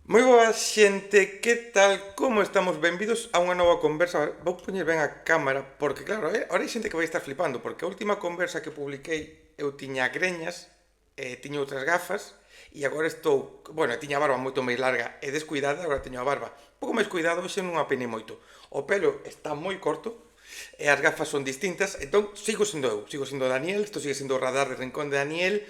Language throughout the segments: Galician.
Moi boa xente, que tal? Como estamos? Benvidos a unha nova conversa. Vou poñer ben a cámara, porque claro, ahora hai xente que vai estar flipando, porque a última conversa que publiquei eu tiña greñas, tiña outras gafas, e agora estou, bueno, tiña a barba moito máis larga e descuidada, agora teño a barba un pouco máis cuidado, hoxe non apeinei moito. O pelo está moi corto, e as gafas son distintas, entón sigo sendo eu, sigo sendo Daniel, isto sigue sendo o radar de Rincón de Daniel.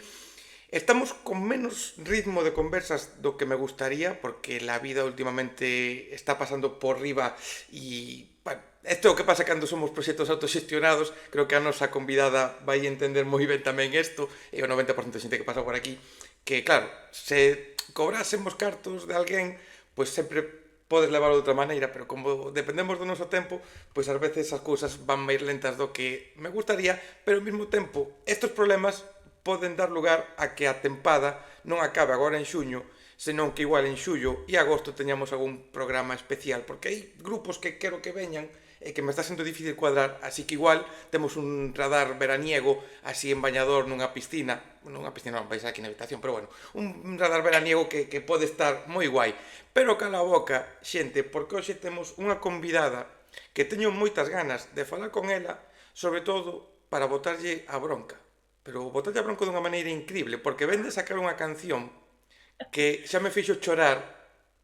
Estamos con menos ritmo de conversas do que me gustaría, porque la vida últimamente está pasando por riba e, bueno, isto é o que pasa cando somos proxectos autoxestionados. Creo que a nosa convidada vai entender moi ben tamén isto, e o 90% de xente que pasa por aquí, que claro, se cobrásemos cartos de alguén, pois sempre podes levar de outra maneira, pero como dependemos do noso tempo, pois ás veces as cousas van máis lentas do que me gustaría, pero ao mesmo tempo, estes problemas poden dar lugar a que a tempada non acabe agora en xuño, senón que igual en xullo e agosto teñamos algún programa especial, porque hai grupos que quero que veñan e que me está sendo difícil cuadrar, así que igual temos un radar veraniego así en bañador nunha piscina non, vais aquí na habitación, pero bueno, un radar veraniego que pode estar moi guai. Pero cala a boca, xente, porque hoxe temos unha convidada que teño moitas ganas de falar con ela, sobre todo para botarlle a bronca, pero botalle a bronco dunha maneira increíble, porque ven de sacar unha canción que xa me fixo chorar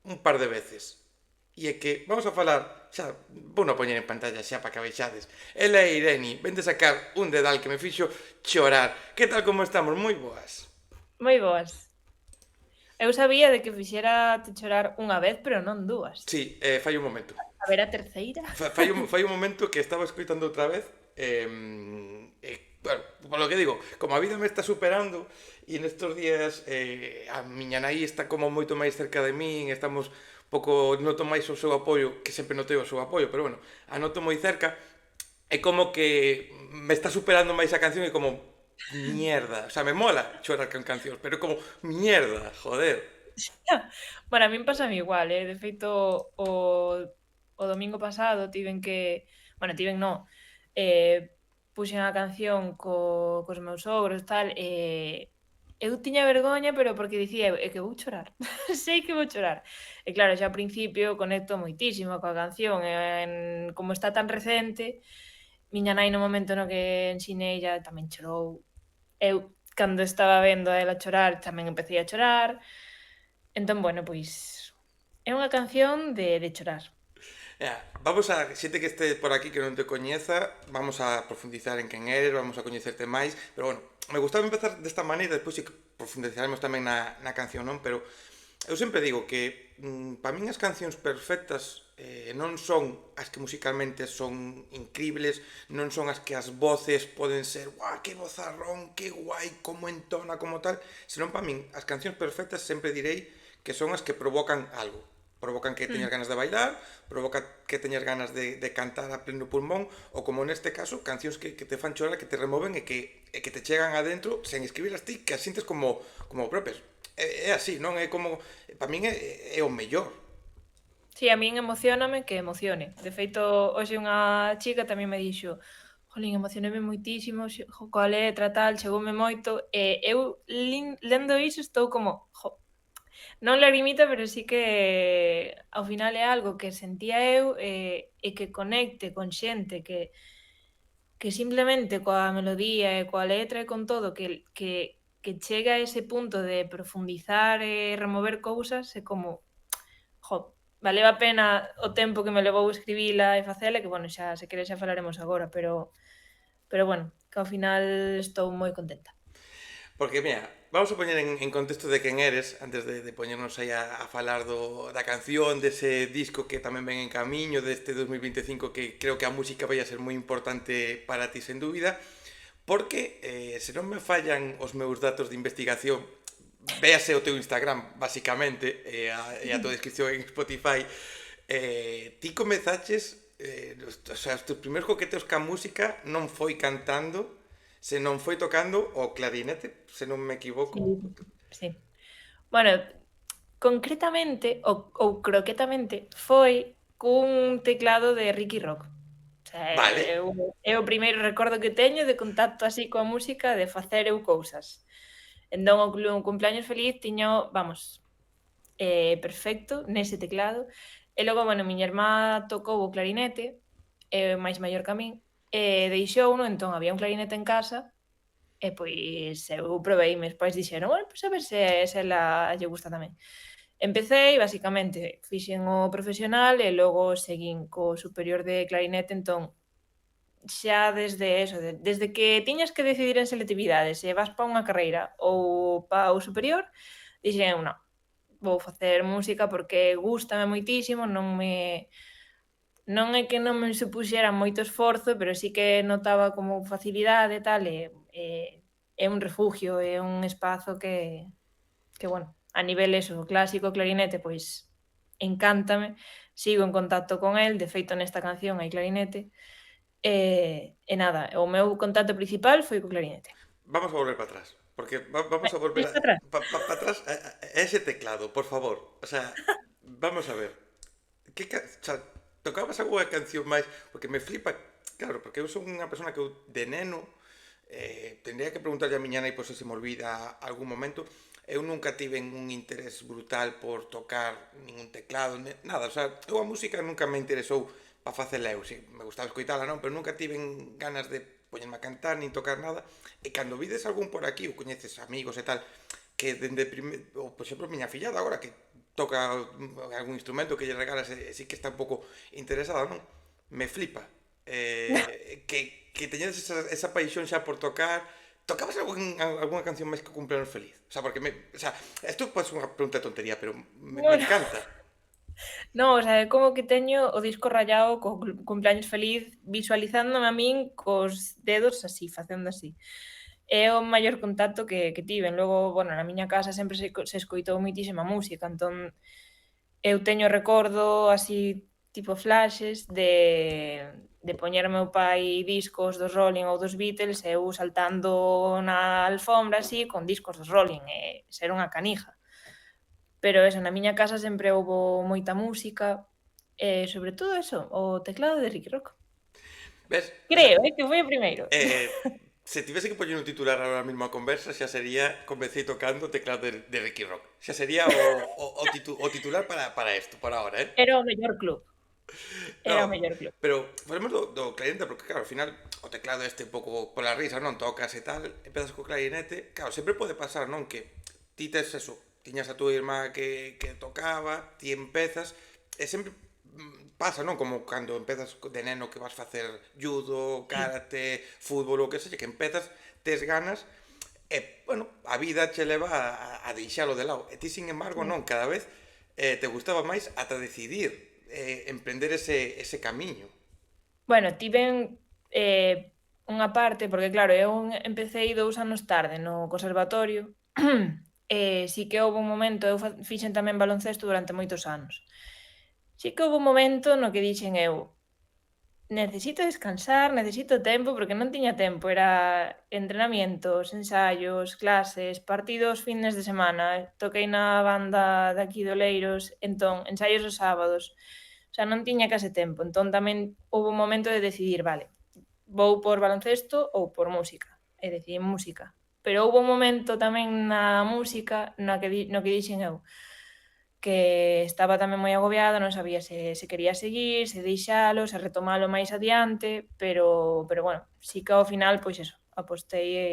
un par de veces. E é que, vamos a falar, xa, vou a poñer en pantalla xa para que a vexades. Ela é Irene, ven de sacar un dedal que me fixo chorar. Que tal como estamos? Moi boas. Moi boas. Eu sabía de que fixera te chorar unha vez, pero non dúas. Sí, fai un momento. A ver a terceira. Fai un momento que estaba escoitando outra vez bueno, polo que digo, como a vida me está superando e nestes días a miña nai está como moito máis cerca de min, estamos pouco, noto máis o seu apoio, que sempre notei o seu apoio, pero bueno, a noto moi cerca, é como que me está superando máis a canción e como mierda, o sea, me mola chorar con cancións, pero como mierda, joder. Bueno, a min pásame igual, de feito, o domingo pasado tiven que tiven no, puxen a canción cos meus sogros tal, eu tiña vergoña, pero porque dicía eu: "É que vou chorar, sei que vou chorar". E claro, xa ao principio conecto moitísimo coa canción, como está tan recente, miña nai no momento no que ensineilla tamén chorou. Eu, cando estaba vendo a ela chorar, tamén empecé a chorar. Entón, bueno, pois é unha canción de chorar. Vamos a, xente que este por aquí que non te coñeza, vamos a profundizar en quen eres, vamos a coñecerte máis, pero bueno, me gustaba empezar desta maneira, despois si que profundizaremos tamén na canción, non? Pero eu sempre digo que para min as cancións perfectas non son as que musicalmente son increíbles, non son as que as voces poden ser guau, que vozarrón, que guai, como entona, como tal, senón para min as cancións perfectas sempre direi que son as que provocan algo, provocan que teñas Mm. ganas de bailar, provoca que teñas ganas de cantar a pleno pulmón, ou como neste caso, cancións que te fan chorar, que te removen e que te chegan adentro sen escribirlas ti, que as sintes como propias. É así, non? É como, para min é o mellor. Si, a min emocióname que emocione. De feito, hoxe unha chica tamén me dixo: "Jolín, emocionei moitísimo coa letra, tal, chegoume moito", e eu lendo iso estou como, non lagrimita, pero sí que ao final é algo que sentía eu, e que conecte con xente que simplemente coa melodía e coa letra e con todo que chega a ese punto de profundizar e remover cousas, é como, valeu a pena o tempo que me levou escribila e facela, que, bueno, xa se queres xa falaremos agora, pero bueno, que ao final estou moi contenta. Porque, mira, vamos a poñer en contexto de quen eres, antes de poñernos aí a falar da canción, dese disco que tamén ven en camiño, deste 2025, que creo que a música vai a ser moi importante para ti, sen dúbida, porque, se non me fallan os meus datos de investigación, véase o teu Instagram, basicamente, e a tua descripción en Spotify, ti comezaches, o sea, os teus primeiros coqueteos ca música non foi cantando, se non foi tocando o clarinete, se non me equivoco. Sí, sí. Bueno, concretamente ou croquetamente foi cun teclado de Ricky Rock. O sea, Vale. é o primeiro recordo que teño de contacto así coa música, de facer eu cousas. Entón o cumpleaños feliz tiñao, vamos, perfecto nese teclado. E logo, bueno, miña irmá tocou o clarinete, é máis maior que a min, e deixouno, entón había un clarinete en casa, e pois eu proveime, despois dixeron: "Bueno, pois a ver se ela lle gusta tamén". Empecei, basicamente, fixen o profesional e logo seguín co superior de clarinete, entón xa desde eso, desde que tiñas que decidir en selectividade se vas pa unha carreira ou pa o superior, dixen eu: "Non, vou facer música porque gústame moitísimo, non é que non me supuxera moito esforzo, pero sí que notaba como facilidade e tal, é un refugio, é un espazo que bueno, a nivel eso, clásico, clarinete, pois encántame, sigo en contacto con el, de feito nesta canción hai clarinete, e nada, o meu contacto principal foi co clarinete. Vamos a volver para atrás, porque vamos a volver Ves para atrás? pa atrás a ese teclado, por favor. O sea, vamos a ver. O sea, tocabas algunha canción máis? Porque me flipa, claro, porque eu son unha persona que eu, de neno, tendría que preguntarlle a miña nai por se me olvida algún momento. Eu nunca tiven un interés brutal por tocar ningún teclado, nada, o sea, eu a música nunca me interesou para facela eu, si, me gustaba escoitala, non, pero nunca tiven ganas de poñerme a cantar nin tocar nada, e cando vides algún por aquí, ou coñeces amigos e tal, que ou, por exemplo, miña fillada agora, que toca algún instrumento que lle regalas e sí que está un pouco interesada, non? Me flipa. Que teñedes esa paixón xa por tocar. Tocabas algunha canción máis que cumpleanos feliz? O sea, porque o sea, isto pode ser unha pregunta de tontería, pero me Bueno, encanta. non, o sea, é como que teño o disco rayado co cumpleaños feliz visualizándome a min cos dedos así, facendo así. É o maior contacto que tiven. Logo, bueno, na miña casa sempre se escoitou moitísima música, entón eu teño recordo así tipo flashes de poñer meu pai discos dos Rolling ou dos Beatles e eu saltando na alfombra así con discos dos Rolling e ser unha canija. Pero eso, na miña casa sempre houbo moita música e sobre todo eso, o teclado de Ricky Rock. Ves? O sea, Creo, que foi o primeiro. se tivese que poñer un titular ahora mesmo a conversa, xa sería Comecei tocando o teclado de Ricky Rock. Xa sería o titular para isto, por ahora, eh? Era o mellor club, No, era o mellor club. pero falemos do clarinete, porque claro, ao final o teclado este un pouco pola risa, non? Tocas e tal, empezas co clarinete, claro, sempre pode pasar, non? Que ti tes eso, tiñas a túa irmá que tocaba, ti empezas, e sempre pasa, non? Como cando empezas de neno que vas facer judo, Sí. karate, fútbol ou que sexa, que empezas, tes ganas, e, bueno, a vida che leva a deixalo de lado. E ti, sin embargo, Sí. non, cada vez te gustaba máis ata decidir emprender ese camiño. Bueno, tiven, unha parte, porque claro, eu empecei 2 anos tarde no conservatorio, e sí que houve un momento, eu fixen tamén baloncesto durante moitos anos. Sí que houve un momento no que dixen eu: "Necesito descansar, necesito tempo", porque non tiña tempo, era entrenamientos, ensaios, clases, partidos fines de semana. Toquei na banda de aquí de Oleiros, entón, ensaios os sábados. O sea, non tiña case tempo. Entón tamén houve un momento de decidir, vale, vou por baloncesto ou por música, e decidín música. Pero houve un momento tamén na música no que dixen eu que estaba tamén moi agobiada, non sabía se quería seguir, se deixalo, se retomalo máis adiante, pero bueno, sí que ao final, pois eso, apostei e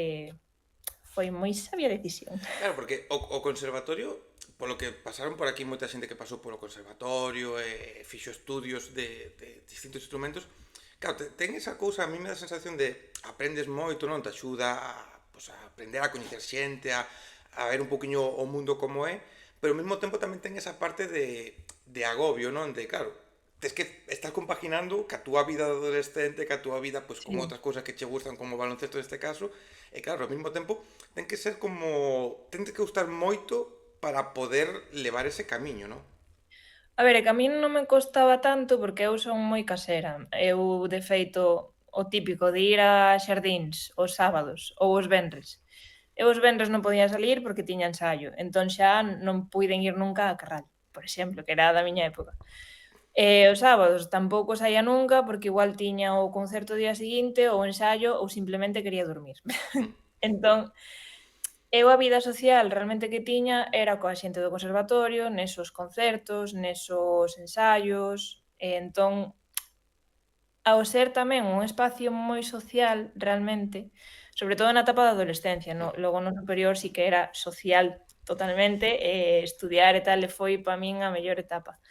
foi moi sabia decisión. Claro, porque o conservatorio, polo que pasaron por aquí moita xente que pasou polo conservatorio e fixo estudios de distintos instrumentos, claro, ten esa cousa, a mí me dá a sensación de aprendes moito, non? Te axuda pues, a aprender a coñecer xente, a ver un poquinho o mundo como é, pero ao mesmo tempo tamén ten esa parte de agobio, non? De, claro, tes que estás compaginando ca túa vida de adolescente, ca túa vida pues, con Sí. outras cousas que che gustan como o baloncesto neste caso, e claro, ao mesmo tempo ten que ser como ten que gustar moito para poder levar ese camiño, non? A ver, é que a min non me costaba tanto porque eu son moi casera. Eu, de feito, o típico de ir a xardíns os sábados ou os venres. Eu os venres non podía salir porque tiña ensaio, entón xa non puiden ir nunca a Carral, por exemplo, que era da miña época. E os sábados tampouco saía nunca porque igual tiña o concerto o día seguinte ou o ensaio ou simplemente quería dormir. Entón, eu a vida social realmente que tiña era coa xente do conservatorio, nesos concertos, nesos ensaios, e entón, ao ser tamén un espacio moi social realmente, sobre todo na etapa da adolescencia, logo no superior sí que era social totalmente, estudiar e tal e foi para min a mellor etapa.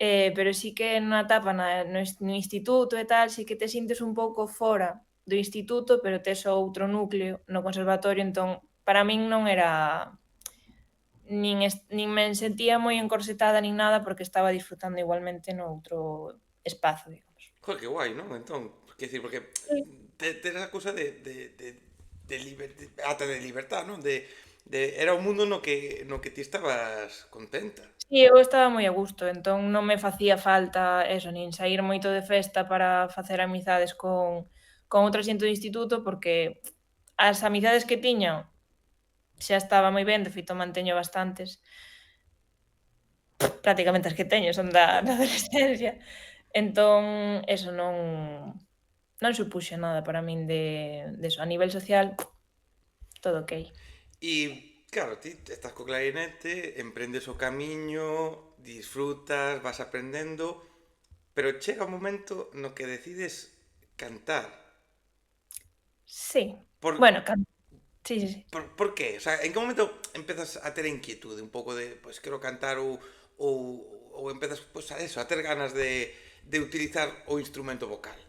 Pero sí que na etapa no instituto e tal, sí que te sintes un pouco fora do instituto, pero tes outro núcleo no conservatorio, entón para min non era nin me sentía moi encorsetada nin nada porque estaba disfrutando igualmente no outro espazo, digamos. Joder, que guai, non? Entón, quer decir, porque Sí. tes a cousa ata de libertad, non? Era un mundo no que ti estabas contenta. Sí, eu estaba moi a gusto, entón non me facía falta eso, nin saír moito de festa para facer amizades con outra xente do instituto, porque as amizades que tiña xa estaba moi ben, de feito manteño bastantes, prácticamente as que teño son da adolescencia, entón eso non supuxo nada para min de eso, a nivel social todo ok. E, claro, ti estás co clarinete, emprendes o camiño, disfrutas, vas aprendendo, pero chega un momento no que decides cantar. Sí, Por, bueno, sí, sí, sí. por qué? O sea, en que momento empezas a ter inquietude? Un pouco de, pois, quero cantar ou empezas, pois, a eso, a ter ganas de utilizar o instrumento vocal?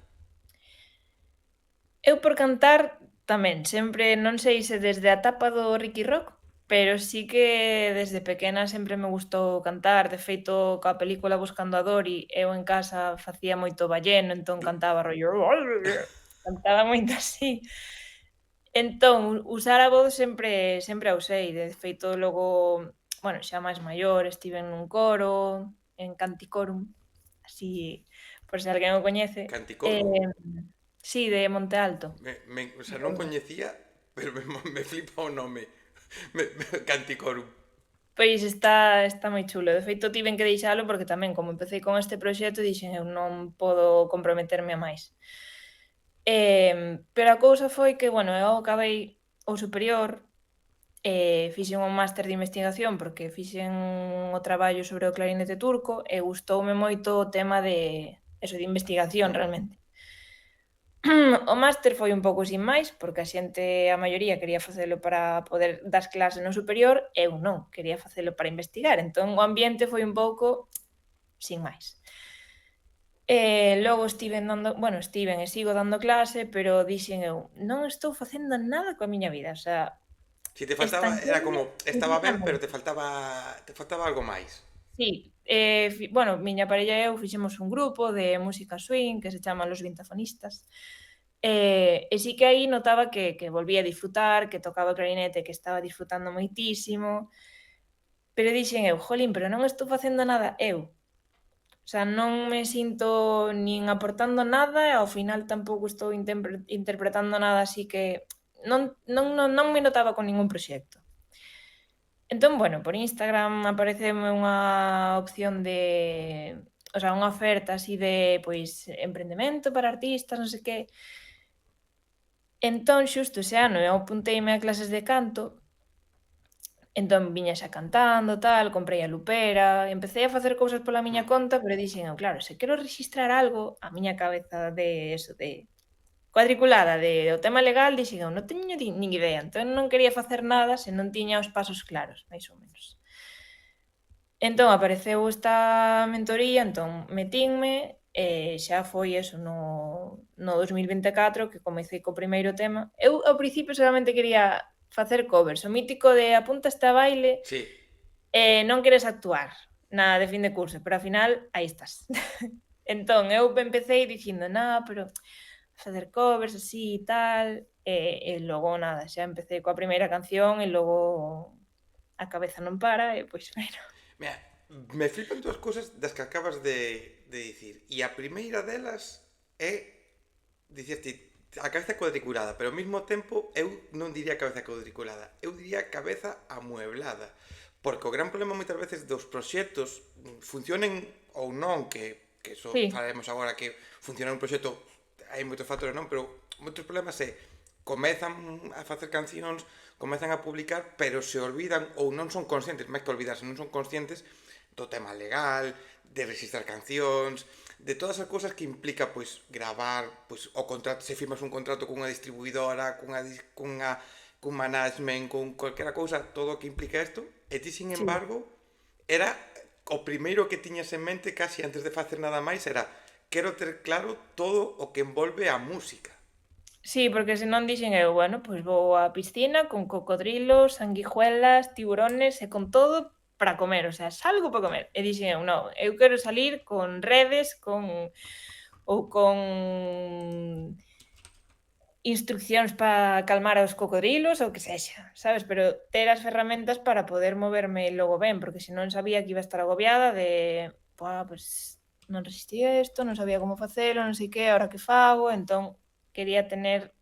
Eu por cantar tamén, sempre non sei se desde a etapa do Ricky Rock, pero sí que desde pequena sempre me gustou cantar. De feito, coa película Buscando a Dory, eu en casa facía moito balleno, entón cantaba rollo cantaba moito así. Entón, usar a voz sempre a usei. De feito, logo, bueno, xa máis maior, estiven nun coro, en Canticorum, así, por se alguén o coñece. Canticorum? Sí, de Monte Alto. O sea, non coñecía, pero me flipa o nome. Canticorum. Pois está moi chulo. De feito, tiven que deixalo porque tamén, como empecé con este proxecto, dixen: "Eu non podo comprometerme a máis". Pero a cousa foi que, bueno, eu acabei o superior, fixen un máster de investigación porque fixen o traballo sobre o clarinete turco e gustoume moito o tema de eso, de investigación realmente. O máster foi un pouco sin máis, porque a xente, a maioría, quería facelo para poder dar clase no superior, eu non, quería facelo para investigar, entón o ambiente foi un pouco sin máis. Logo estiven e sigo dando clase, pero dixen eu: "Non estou facendo nada coa miña vida", o sea, Si te faltaba, era estanqueime como, estaba ben, pero infinitamente. te faltaba algo máis. Sí, bueno, miña parella e eu fixemos un grupo de música swing que se chama Los Vintafonistas, e sí que aí notaba que volvía a disfrutar, que tocaba o clarinete, que estaba disfrutando moitísimo, pero dixen eu: "Jolín, pero non estou facendo nada eu". O sea, non me sinto nin aportando nada e ao final tampouco estou interpretando nada, así que non me notaba con ningún proxecto. Entón, bueno, por Instagram apareceume unha opción o sea, unha oferta así de, pois, emprendemento para artistas, non sei que. Entón, xusto ese ano eu apunteime a clases de canto, entón viña xa cantando, tal, comprei a lupera, empecé a facer cousas pola miña conta, pero dixen eu: "Claro, se quero rexistrar algo", a miña cabeza de eso, de cuadriculada o tema legal, dixen eu: "Non teño nin idea", entón non quería facer nada se non tiña os pasos claros, máis ou menos. Entón apareceu esta mentoría, entón metinme, e xa foi eso no 2024 que comecei co primeiro tema. Eu ao principio solamente quería facer covers, o mítico de apúntate a baile Sí. e non queres actuar na de fin de curso, pero ao final aí estás. Entón eu empecei dicindo: "No, pero facer covers así e tal", e logo nada, xa empecé coa primeira canción e logo a cabeza non para e pois bueno. Mira, me flipan dúas cousas das que acabas de dicir. E a primeira delas é, dicirte, a cabeza cuadriculada, pero ao mesmo tempo eu non diría cabeza cuadriculada, eu diría cabeza amueblada. Porque o gran problema moitas veces dos proxectos funcionen ou non, que iso Sí. falaremos agora, que funciona un proxecto, hai moitos factores non, pero moitos problemas é comezan a facer cancións, comezan a publicar, pero se olvidan ou non son conscientes, máis que olvidarse, non son conscientes do tema legal, de registrar cancións, de todas as cousas que implica pois gravar, pois o contrato, se firmas un contrato cunha distribuidora, cun management, con calquera cousa, todo o que implica isto, e ti, sin Sí. embargo, era o primeiro que tiñas en mente casi antes de facer nada máis era quero ter claro todo o que envolve a música. Sí, porque senón dixen eu, bueno, pois vou á piscina con cocodrilos, sanguijuelas, tiburones e con todo para comer, o sea, salgo para comer. E dixen eu, non, eu quero salir con redes, con ou con instruccións para calmar aos cocodrilos ou que sexa, sabes? Pero ter as ferramentas para poder moverme logo ben, porque senón sabía que iba a estar agobiada de, "Buah, pois non resistía isto, non sabía como facelo, non sei que, agora que fago?". Entón, quería tener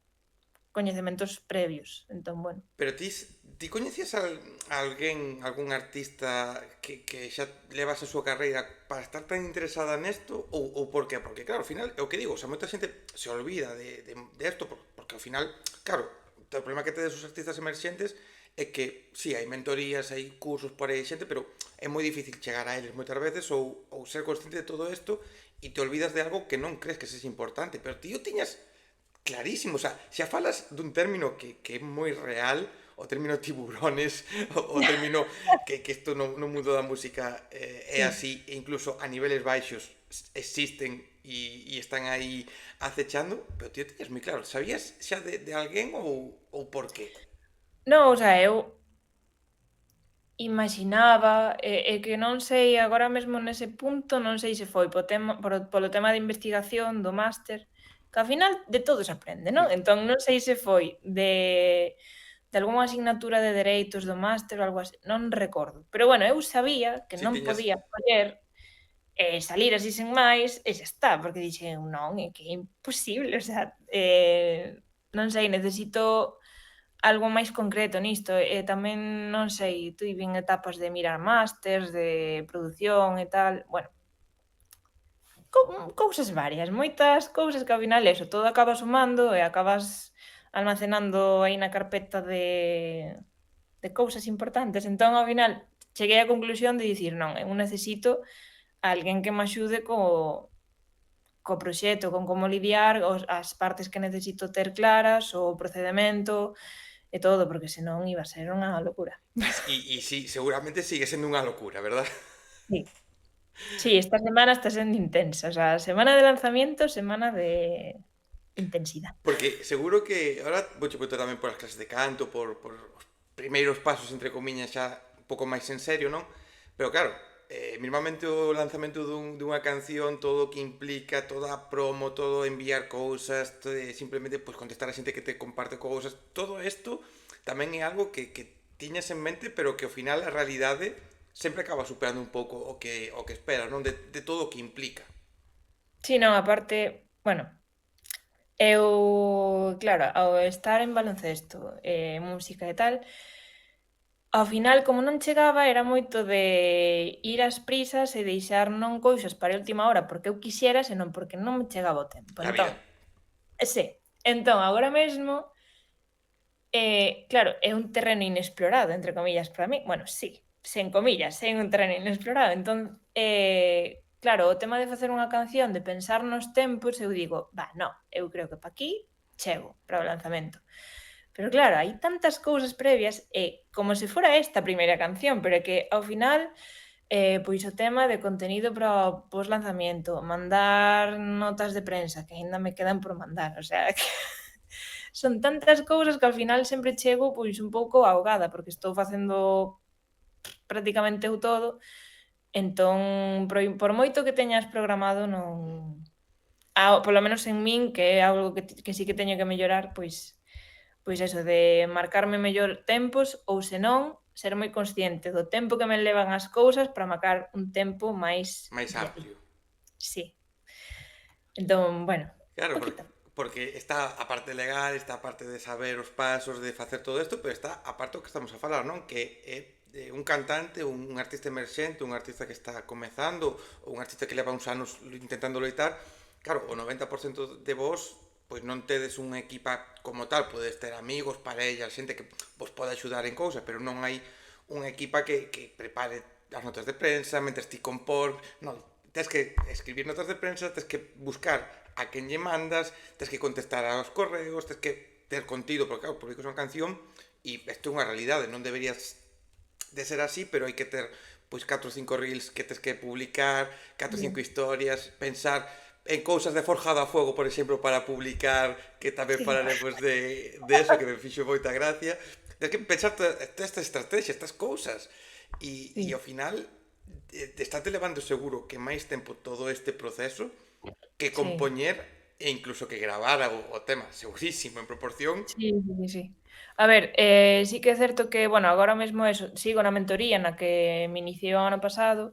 coñecementos previos. Entón, bueno. Pero ti coñecías a alguén, algún artista que xa levas a súa carreira para estar tan interesada nesto ou por qué? Porque claro, ao final é o que digo, o sea, moita xente se olvida de esto porque ao final, claro, o problema que tedes os artistas emerxentes é que sí, hai mentorías, hai cursos por aí xente, pero é moi difícil chegar a eles moitas veces ou ser consciente de todo isto e te olvidas de algo que non crees que sexa importante, pero ti o tiñas clarísimo, o sea, xa falas dun término que é moi real, o término tiburones, o término que isto no mundo da música é Sí. así, e incluso a niveles baixos existen e están aí acechando, pero tío, tiñas moi claro, sabías xa de alguén ou por qué? Non, o sea, eu imaxinaba, que non sei agora mesmo nese punto, non sei se foi polo tema de investigación do máster, que ao final de todo se aprende, non? Entón non sei se foi de algunha asignatura de dereitos do máster ou algo así, non recordo. Pero bueno, eu sabía que Si non tiñas, podía coller salir así sen máis e xa está, porque dixen: "Non, é que é imposible", o sea, non sei, necesito algo máis concreto nisto, e tamén, non sei, tivin etapas de mirar másters, de produción e tal, bueno, cousas varias, moitas cousas que ao final eso, todo acaba sumando e acabas almacenando aí na carpeta de cousas importantes. Entón, ao final, cheguei á conclusión de dicir: "Non, eu necesito a alguén que me axude co proxecto, con como lidiar as partes que necesito ter claras, o procedemento e todo, porque senón iba a ser unha locura". e sí, seguramente sigue sendo unha locura, verdad? Sí. Sí, esta semana está sendo intensa, o sea, semana de lanzamiento, semana de intensidad. Porque seguro que ahora vouche preguntar tamén por as clases de canto, por os primeiros pasos, entre comiñas, xa un pouco máis en serio, non? Pero claro, normalmente o lanzamento dunha canción, todo o que implica, toda a promo, todo enviar cousas, simplemente pues, contestar a xente que te comparte cousas, todo isto tamén é algo que tiñas en mente, pero que ao final a realidade sempre acaba superando un pouco o que esperas, non? De todo o que implica. Sí, non, aparte, bueno, eu, claro, ao estar en baloncesto, música e tal, ao final, como non chegaba, era moito de ir ás prisas e deixar non cousas para a última hora porque eu quixera, senón porque non me chegaba o tempo. A Entón, vida. sí, entón agora mesmo, claro, é un terreno inexplorado, entre comillas, para min. Bueno, sí, sen comillas, é un terreno inexplorado. Entón, claro, o tema de facer unha canción, de pensar nos tempos, eu digo: "Va, no, eu creo que pa aquí chego para o lanzamento". Pero claro, hai tantas cousas previas e como se fora esta a primeira canción, pero é que ao final, pois o tema de contenido para o poslanzamiento, mandar notas de prensa, que aínda me quedan por mandar, o sea, que son tantas cousas que ao final sempre chego, pois, un pouco ahogada, porque estou facendo prácticamente eu todo, entón, por moito que teñas programado non polo menos en min, que é algo que sí que teño que mellorar, pois eso, de marcarme mellor tempos ou senón, ser moi consciente do tempo que me levan as cousas para marcar un tempo máis Máis viable. amplio. Sí. Entón, bueno, Claro, poquito. porque está a parte legal, está a parte de saber os pasos, de facer todo isto, pero está a parte o que estamos a falar, non? Que é un cantante, un artista emerxente, un artista que está comezando, ou un artista que leva uns anos intentando loitar, claro, o 90% de vos pois non tedes unha equipa como tal, podes ter amigos, parellas, xente que vos pode axudar en cousas, pero non hai unha equipa que prepare as notas de prensa, mentres ti compor, non, tens que escribir notas de prensa, tens que buscar a quen lle mandas, tens que contestar aos correos, tens que ter contido, porque claro, publicas unha canción e isto é unha realidade, non deberías de ser así, pero hai que ter pois 4 ou 5 reels que tes que publicar, 4 ou 5 Sí, historias, pensar en cousas de forjado a fuego, por exemplo, para publicar, que tamén sí, falaremos de eso, que me fixo moita gracia. Tens que pensar estas estrategias, estas cousas. E sí. ao final, te estate levando seguro que máis tempo todo este proceso que Sí. compoñer e incluso que gravar o tema, segurísimo, en proporción. Sí, sí, sí, sí. A ver, sí que é certo que, bueno, agora mesmo eso, sigo na mentoría na que me iniciei o ano pasado,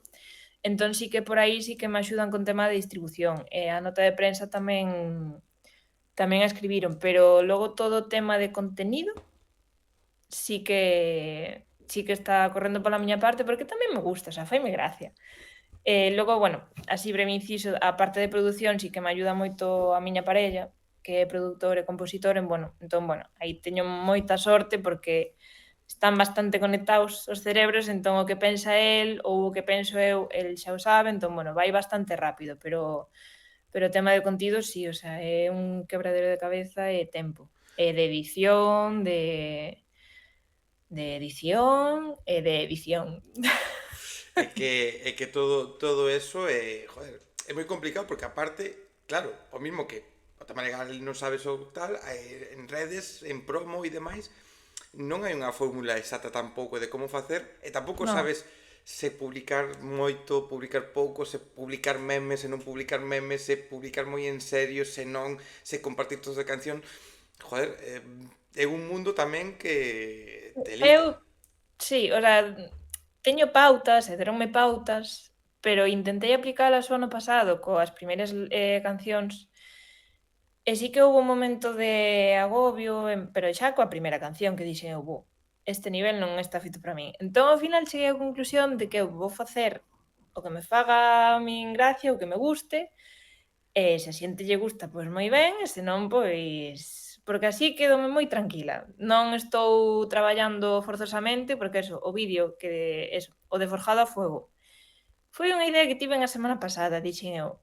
entón sí que por aí sí que me axudan con tema de distribución, e a nota de prensa tamén a escribiron, pero logo todo o tema de contenido sí que está correndo pola miña parte, porque tamén me gusta, o sea, faime gracia. Logo, bueno, así breve inciso, a parte de produción sí que me axuda moito a miña parella, que é produtor e compositor, entón, bueno, aí teño moita sorte porque están bastante conectados os cerebros, entón o que pensa el ou o que penso eu, el xa o sabe, entón, bueno, vai bastante rápido, pero o tema de contido sí, o sea, é un quebradero de cabeza e tempo. E de edición, de edición e de edición. É que todo eso joder, é moi complicado porque aparte, claro, o mismo que o tema legal non sabes o tal, en redes, en promo e demais, non hai unha fórmula exacta tampouco de como facer e tampouco No, sabes se publicar moito, publicar pouco, se publicar memes, se non publicar memes, se publicar moi en serio, se non, se compartir todos de canción. Joder, é un mundo tamén que eu telita. sí, o sea, teño pautas e deronme pautas, pero intentei aplicalas o ano pasado coas primeiras, cancións, e sí que houbo un momento de agobio, pero xa coa primeira canción que dixen eu: "Bu, este nivel non está feito para min". Entón ao final cheguei á conclusión de que eu vou facer o que me faga a min gracia, o que me guste, e se a xente lle gusta, pois moi ben, e se non, pois porque así quédome moi tranquila. Non estou traballando forzosamente, porque eso, o vídeo que eso, o de Forjado a Fuego, foi unha idea que tiven a semana pasada, dixen eu: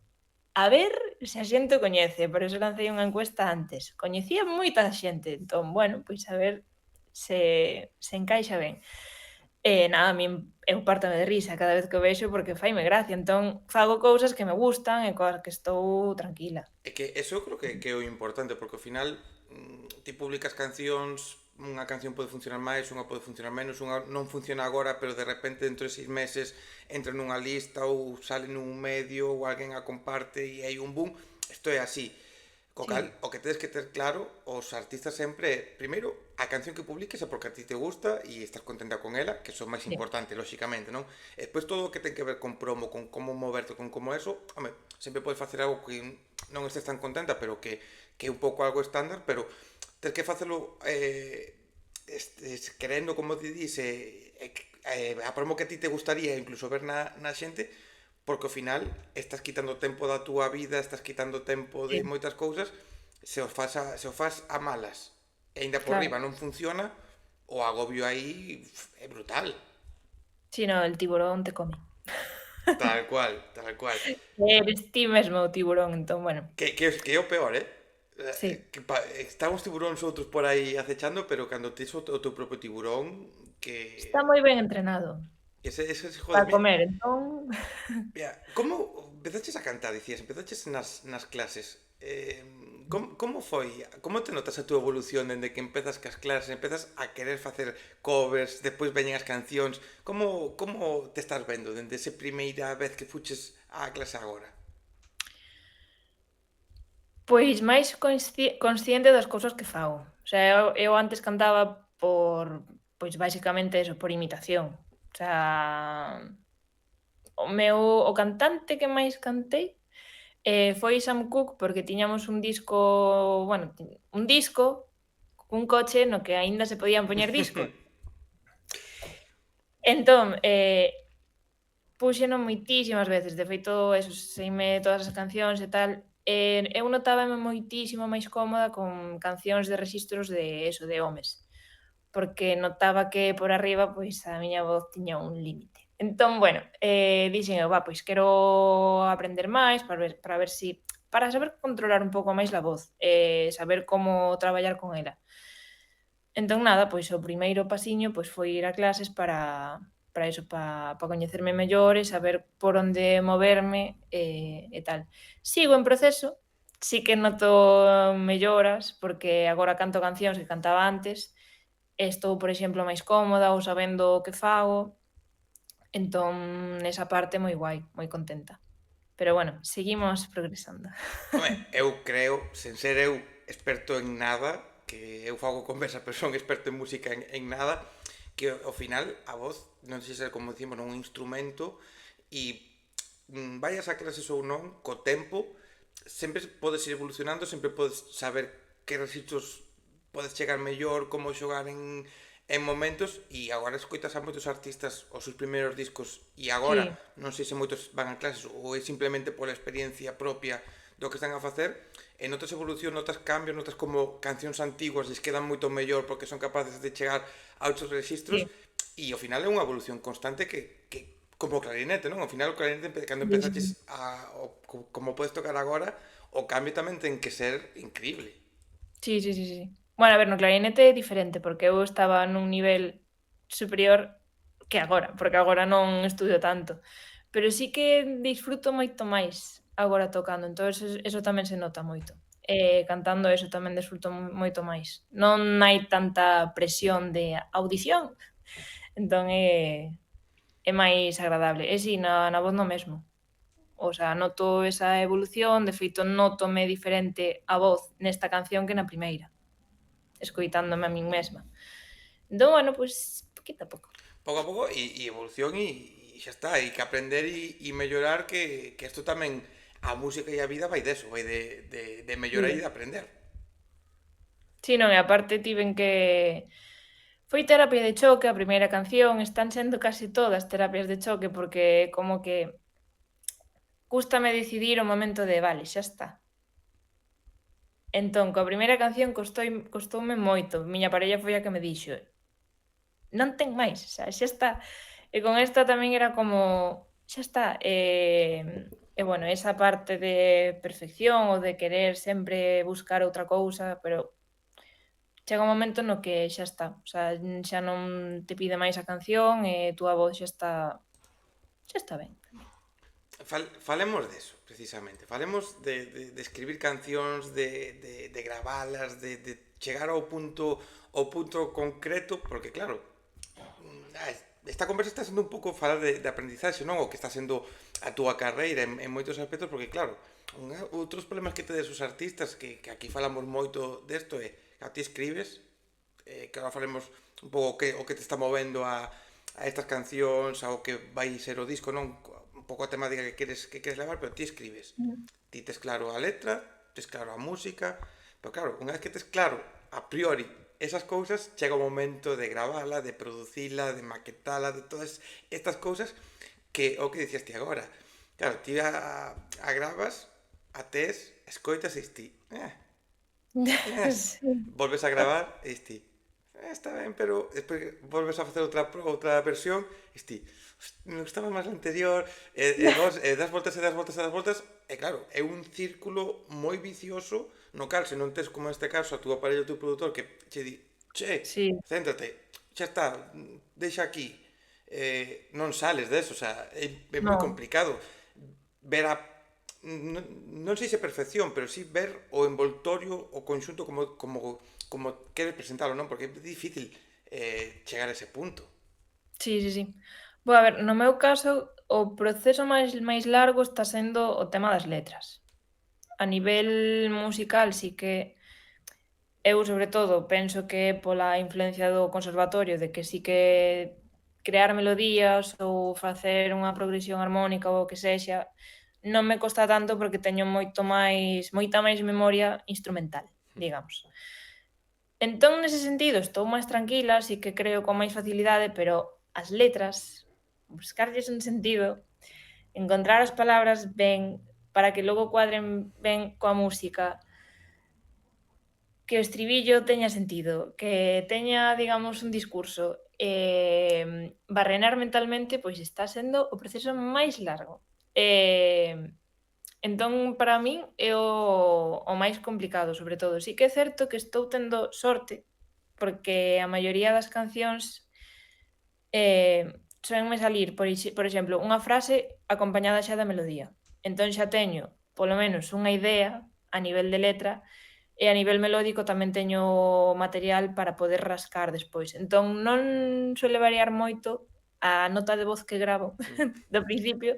"A ver se a xente o coñece", por eso lancei unha encuesta antes. Coñecía moita xente, entón, bueno, pois a ver se encaixa ben. E nada, a min eu pártome de risa cada vez que o vexo porque faime gracia, entón fago cousas que me gustan e coas que estou tranquila. É que eso eu creo que é o importante, porque ao final ti publicas cancións, unha canción pode funcionar máis, unha pode funcionar menos, unha non funciona agora, pero de repente dentro de 6 meses entra nunha lista ou sale nun medio ou alguén a comparte e hai un boom. Isto é así. Co cal, Sí, o que tedes que ter claro, os artistas sempre é, primeiro, a canción que publiques é porque a ti te gusta e estás contenta con ela, que é o máis sí, importante, lóxicamente, non? E despois todo o que ten que ver con promo, con como moverte, con como eso, home, sempre podes facer algo que non estés tan contenta, pero que é un pouco algo estándar, pero tens que facelo querendo, como te dice, a promo que a ti te gustaría incluso ver na xente, porque ao final estás quitando tempo da túa vida, estás quitando tempo de sí, moitas cousas, se o fas a malas e aínda por claro. riba non funciona, o agobio aí é brutal. Si, no, el tiburón te come. Tal cual, tal cual. Eres ti mesmo o tiburón, entón, bueno, Que é o peor, eh? sí. Están os tiburóns outros por aí acechando, pero cando tes o teu propio tiburón, que Está moi ben entrenado ese para jodeme. comer, entón Mira, como empezaches a cantar, dicías, empezaches nas clases. Como foi? Como te notas a túa evolución dende que empezas cas clases, empezas a querer facer covers, despois veñen as cancións? Como te estás vendo dende esa primeira vez que fuches á clase agora? pois máis consciente das cousas que fago. O sea, eu antes cantaba pois basicamente eso, por imitación. O sea, o cantante que máis cantei, foi Sam Cooke, porque tiñamos un disco, bueno, un disco cun coche no que aínda se podían poñer discos. Entón, púxeno moitísimas veces, de feito, eso, seime todas as cancións e tal, Eu notábame moitísimo máis cómoda con cancións de rexistros de eso, de homes, porque notaba que por arriba, pois, a miña voz tiña un límite. Entón, bueno, dixen eu: "Va, pois quero aprender máis para ver si para saber controlar un pouco máis a voz, saber como traballar con ela". Entón nada, pois o primeiro pasiño, pois foi ir a clases para iso, para coñecerme mellor e saber por onde moverme, e tal. Sigo en proceso, sí que noto melloras, porque agora canto cancións que cantaba antes, e estou, por exemplo, máis cómoda ou sabendo o que fago, entón nesa parte moi guai, moi contenta. Pero bueno, seguimos progresando. Home, eu creo, sen ser eu experto en nada, que eu fago conversa, pero son experto en música en nada, que ao final a voz, non sei se como decimos, non é un instrumento e vayas a clases ou non, co tempo, sempre podes ir evolucionando, sempre podes saber que registros podes chegar mellor, como xogar en momentos e agora escoitas a moitos artistas os seus primeiros discos e agora Sí, non sei se moitos van a clases ou é simplemente pola experiencia propia do que están a facer e notas evolución, notas cambios, notas como cancións antiguas lles quedan moito mellor porque son capaces de chegar a outros registros sí, e ao final é unha evolución constante que como o clarinete, non? Ao final o clarinete cando sí, sí, sí. empezaches como podes tocar agora, o cambio tamén ten que ser increíble. Sí, sí, sí, sí. Bueno, a ver, no clarinete é diferente, porque eu estaba nun nivel superior que agora, porque agora non estudio tanto. Pero sí que disfruto moito máis agora tocando, entón eso tamén se nota moito. Cantando eso tamén disfruto moito máis. Non hai tanta presión de audición, entón é máis agradable. E si, na voz no mesmo. O sea, noto esa evolución, de feito nótome diferente a voz nesta canción que na primeira, escoitándome a min mesma. Entón, bueno, pois, poquito a pouco. Pouco a pouco e evolución e xa está, hai que aprender e mellorar que isto tamén a música e a vida vai deso, vai de mellorar e Sí. de aprender. Sí, non, e aparte tiven que foi terapia de choque a primeira canción, están sendo case todas terapias de choque, porque como que cústame decidir o momento de: "Vale, xa está". Entón, coa primeira canción costoume moito, miña parella foi a que me dixo: "Non ten máis, xa está". E con esta tamén era como: "Xa está". Bueno, esa parte de perfección ou de querer sempre buscar outra cousa, pero chega un momento no que xa está, o sea, xa non te pide máis a canción e túa voz xa está ben tamén. Falemos deso, precisamente. Falemos de escribir cancións, de gravalas, de chegar ao punto concreto, porque claro, esta conversa está sendo un pouco falar de aprendizaxe, non? O que está sendo a túa carreira en moitos aspectos, porque claro, outros problemas que tedes os artistas, que aquí falamos moito desto, é que a ti escribes, que agora falemos un pouco o que te está movendo a estas cancións, ao que vai ser o disco, non? Un pouco a temática que queres levar, pero ti escribes. Ujú. Ti tes claro a letra, tes claro a música, pero claro, unha vez que tes claro a priori esas cousas, chega o momento de gravala, de producila, de maquetala, de todas estas cousas que o que dicías ti agora. Claro, ti a gravas, a tes, escoitas e dis ti, Sí. volves a gravar e dis ti, está ben, pero despois volves a facer outra versión e dis ti, me gustaba máis a anterior, das voltas e das voltas e das voltas, e claro, é un círculo moi vicioso no cal, se non tes como neste caso a túa parella ou teu produtor que che di, che, Sí, céntrate, xa está, deixa aquí, non sales deso, o sea, é moi non. complicado ver a non, non sei se perfección, pero sí ver o envoltorio, o conxunto como queres presentalo, non? Porque é difícil chegar a ese punto. Sí, sí, sí. Bo, a ver, no meu caso, o proceso máis largo está sendo o tema das letras. A nivel musical sí que eu, sobre todo, penso que é pola influencia do conservatorio, de que sí que crear melodías ou facer unha progresión armónica ou o que sexa, non me costa tanto porque teño moita máis memoria instrumental, digamos. Entón, nese sentido, estou máis tranquila, sí que creo con máis facilidade, pero as letras, buscarlles un sentido, encontrar as palabras ben, para que logo cuadren ben coa música, que o estribillo teña sentido, que teña, digamos, un discurso, barrenar mentalmente, pois está sendo o proceso máis largo. Entón, para min é o máis complicado, sobre todo. Sí que é certo que estou tendo sorte, porque a maioría das cancións, soenme salir, por exemplo, unha frase acompañada xa da melodía. Entón xa teño, polo menos, unha idea a nivel de letra e a nivel melódico tamén teño material para poder rascar despois. Entón non suele variar moito a nota de voz que gravo Mm. do principio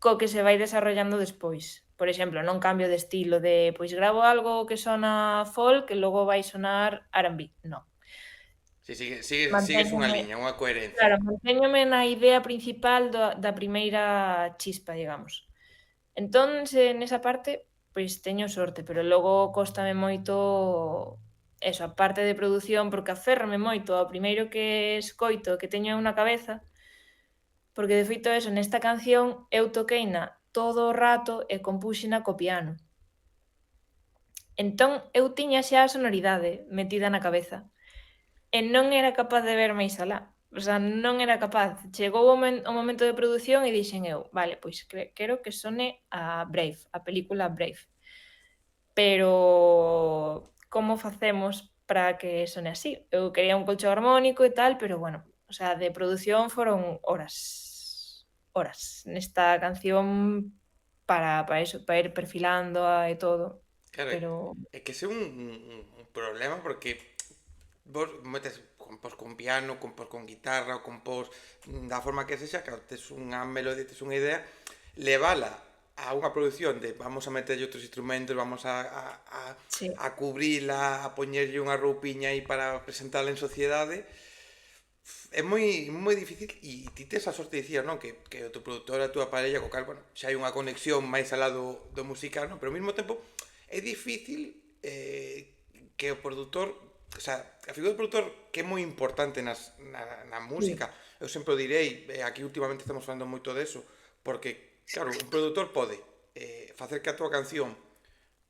co que se vai desarrollando despois. Por exemplo, non cambio de estilo de, pois gravo algo que sona folk e logo vai sonar R&B, non. Si sigues unha Mantéñome liña, unha coherencia. Claro, mantéñome na idea principal da primeira chispa, digamos. Entón, nesa parte, pois teño sorte, pero logo cóstame moito eso, a parte de produción, porque aférrame moito ao primeiro que escoito, que teño na cabeza, porque de feito eso, nesta canción eu toqueina todo o rato e compúxena co piano. Entón eu tiña xa a sonoridade metida na cabeza. E non era capaz de ver máis alá. O sea, non era capaz. Chegou o momento de produción e dixen eu: "Vale, pois quero que sone a Brave, a película Brave". Pero como facemos para que sone así? Eu quería un colcho harmónico e tal, pero bueno, o sea, de produción foron horas, horas nesta canción para iso, para ir perfilándoa e todo, Claro, pero é que ese é un problema porque vos metes compós con piano, compós con guitarra, ou compós da forma que sexa, claro, tes unha melodía, tes unha idea, levala a unha produción de vamos a meterlle outros instrumentos, vamos sí, a cubrila, a poñerlle unha roupiña aí para presentala en sociedade, é moi difícil e ti tes a sorte de dicir, non? Que o teu produtor é a túa parella, co cal, bueno, xa hai unha conexión máis alá do musical, non? Pero ao mesmo tempo é difícil que o produtor, o sea, a figura do produtor que é moi importante na sí, música, eu sempre o direi, aquí últimamente estamos falando moito deso, porque, claro, un produtor pode facer que a túa canción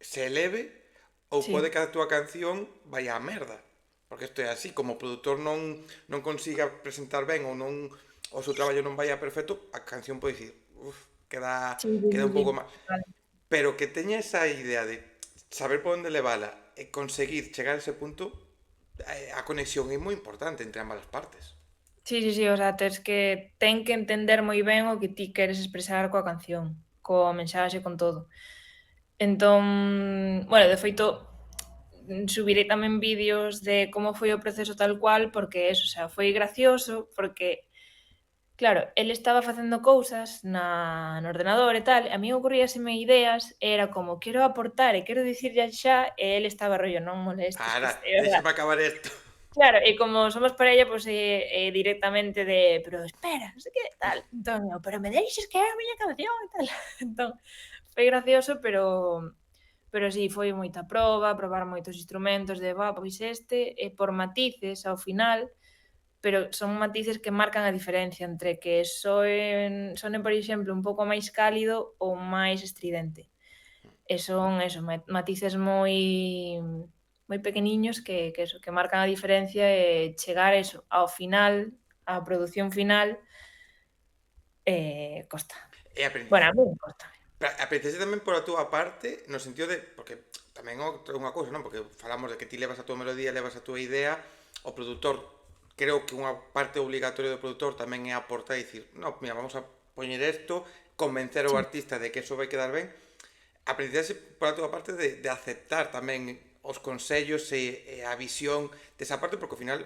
se eleve ou pode sí. que a túa canción vaya a merda. Porque isto é así, como o produtor non consiga presentar ben ou non o seu traballo non vaya perfecto, a canción pode dicir, Sí, sí, queda sí, un sí, pouco mal. total. Pero que teña esa idea de saber por onde levala e conseguir chegar a ese punto, a conexión é moi importante entre ambas as partes. Sí, sí, sí, o sea, ten que entender moi ben o que ti queres expresar coa canción, coa mensaxe, con todo. Entón, bueno, de feito, subirei tamén vídeos de como foi o proceso tal cual, porque eso, o sea, foi gracioso, porque claro, el estaba facendo cousas no ordenador e tal, e a mí ocorríaseme ideas, e era como quero aportar e quero dicirlle xa, e el estaba rollo non molestes que Para, este, o sea, déxame acabar isto. claro, e como somos parella, pois directamente de pero espera, non sei que, tal, entón eu, pero me deixes que é a miña canción e tal. Entón, foi gracioso, pero si, foi moita proba, probar moitos instrumentos de, pois este, e por matices ao final, pero son matices que marcan a diferencia entre que sone, por exemplo, un pouco máis cálido ou máis estridente. E son eso, matices moi pequeniños que eso, que marcan a diferencia e chegar eso, ao final, á produción final, costa. E Bueno, a min costa. apreciase tamén por a túa parte, no sentido de, porque tamén outra unha cousa, non? Porque falamos de que ti levas a túa melodía, levas a túa idea, o produtor, creo que unha parte obligatoria do produtor tamén é aportar e dicir, no, mira, vamos a poñer isto, convencer ao Sí, artista de que eso vai quedar ben, aprendese por a túa parte de aceptar tamén os consellos e a visión desa parte, porque ao final,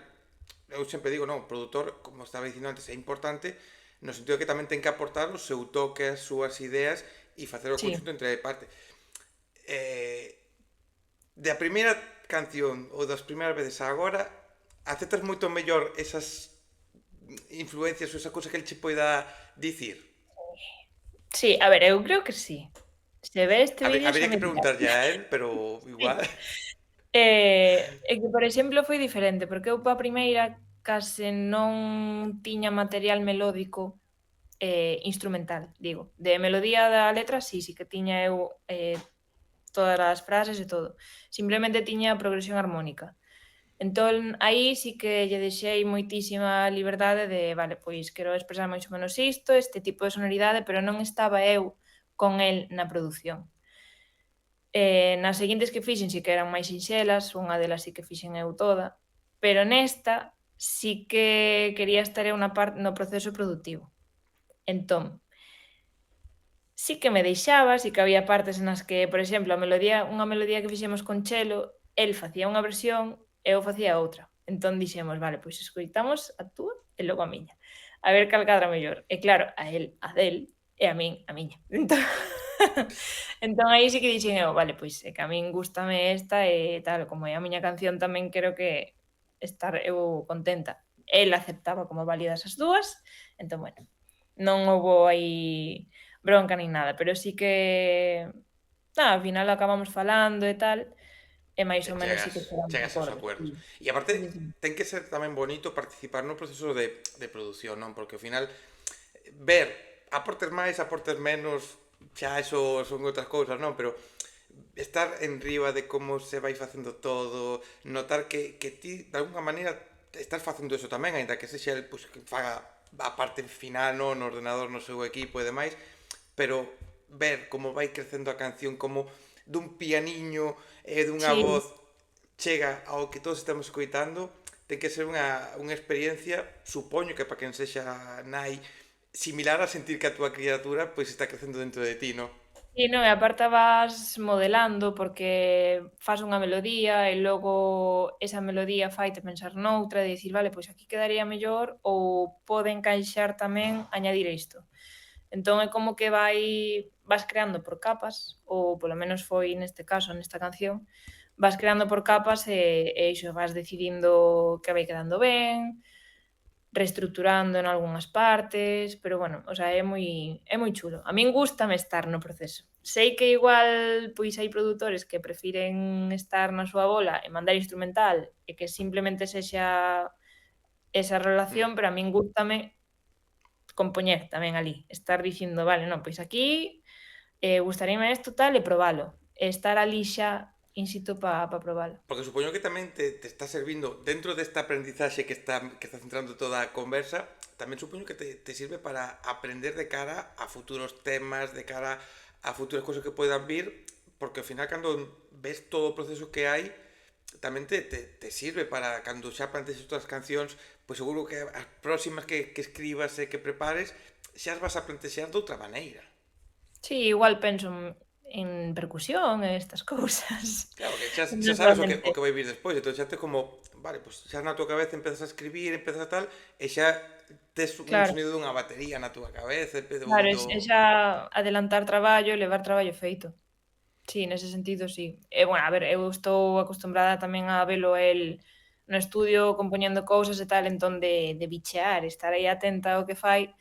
eu sempre digo, non, o produtor, como estaba dicindo antes, é importante, no sentido de que tamén ten que aportar o seu toque, as súas ideas e facer o sí. conxunto entre parte. Eh, de a primeira canción ou das primeiras veces a agora, aceptas moito mellor esas influencias ou esa cousa que ele che poida dicir? Sí, a ver, eu creo que sí. Se ve este vídeo xa Habería me que dirás. preguntarlle a él, pero Sí. igual. É que, por exemplo, foi diferente, porque eu pa primeira case non tiña material melódico, instrumental, digo. De melodía da letra, sí que tiña eu todas as frases e todo. Simplemente tiña a progresión armónica. Entón, aí sí que lle deixei moitísima liberdade de, vale, pois quero expresar máis ou menos isto, este tipo de sonoridade, pero non estaba eu con el na produción. Nas seguintes que fixen sí que eran máis sinxelas, unha delas sí que fixen eu toda, pero nesta sí que quería estar eu no proceso produtivo. Entón, sí que me deixaba, sí que había partes nas que, por exemplo, unha melodía que fixemos con Chelo, el facía unha versión e eu facía outra. Entón dixemos, vale, pois escoitamos a túa e logo a miña. A ver cal cadra mellor. E claro, a el a del e a min a miña. Entón aí sí que dixen eu, vale, pois é que a min gústame esta e tal, como é a miña canción tamén quero que estar eu contenta. El aceptaba como válidas as dúas, entón, bueno, non houbo aí bronca nin nada, pero sí que, ao final acabamos falando e tal, e máis E ou menos sí que chegamos a chegas aos acordos, acuerdos. sí. E aparte, Sí, sí, sí. ten que ser tamén bonito participar no proceso de produción, non? Porque ao final, ver aportes máis, aportes menos, xa eso son outras cousas, non? Pero estar en riba de como se vai facendo todo, notar que ti, de alguna maneira, estás facendo eso tamén, aínda que sexa el, pues, que faga a parte final, no, no ordenador, no seu equipo e demais, pero ver como vai crecendo a canción, como dun pianiño e dunha Sí. voz chega ao que todos estamos escoitando, ten que ser unha experiencia, supoño que para quen sexa nai, similar a sentir que a túa criatura pois está crecendo dentro de ti, non? Sí, non, e aparte vas modelando porque fas unha melodía e logo esa melodía faite pensar noutra e dicir, vale, pois aquí quedaría mellor ou pode encaixar tamén añadir isto. Entón é como que vas creando por capas, ou polo menos foi neste caso, nesta canción, vas creando por capas e iso, vas decidindo que vai quedando ben, reestructurando en algunhas partes, pero bueno, o sea, é moi chulo. A min gústame estar no proceso. Sei que igual, pois hai produtores que prefiren estar na súa bola e mandar instrumental e que simplemente sexa esa Mm. relación, pero a min gústame compoñer tamén ali, estar dicindo, vale, non, pois aquí gustaríame isto tal e probalo, e estar ali xa in situ pa probalo. Porque supoño que tamén te está servindo, dentro desta aprendizaxe que está centrando toda a conversa, tamén supoño que te sirve para aprender de cara a futuros temas, de cara a futuras cosas que poidan vir, porque ao final cando ves todo o proceso que hai, tamén te sirve para cando xa plantees outras cancións, pois seguro que as próximas que escribas e que prepares, xa as vas a plantexear de outra maneira. Sí, igual penso en percusión e estas cousas. Claro, que xa sabes Eventualmente. o que vai vir despois, entón xa te como, vale, pues xa na tua cabeza empezas a escribir, empezas a tal, e xa tes un Claro, sonido dunha batería na túa cabeza, ou claro, do... é xa adelantar traballo e levar traballo feito. Sí, nese sentido sí. E, bueno, a ver, eu estou acostumbrada tamén a velo el no estudio compoñendo cousas e tal, entón de bichear, estar aí atenta ao que fai,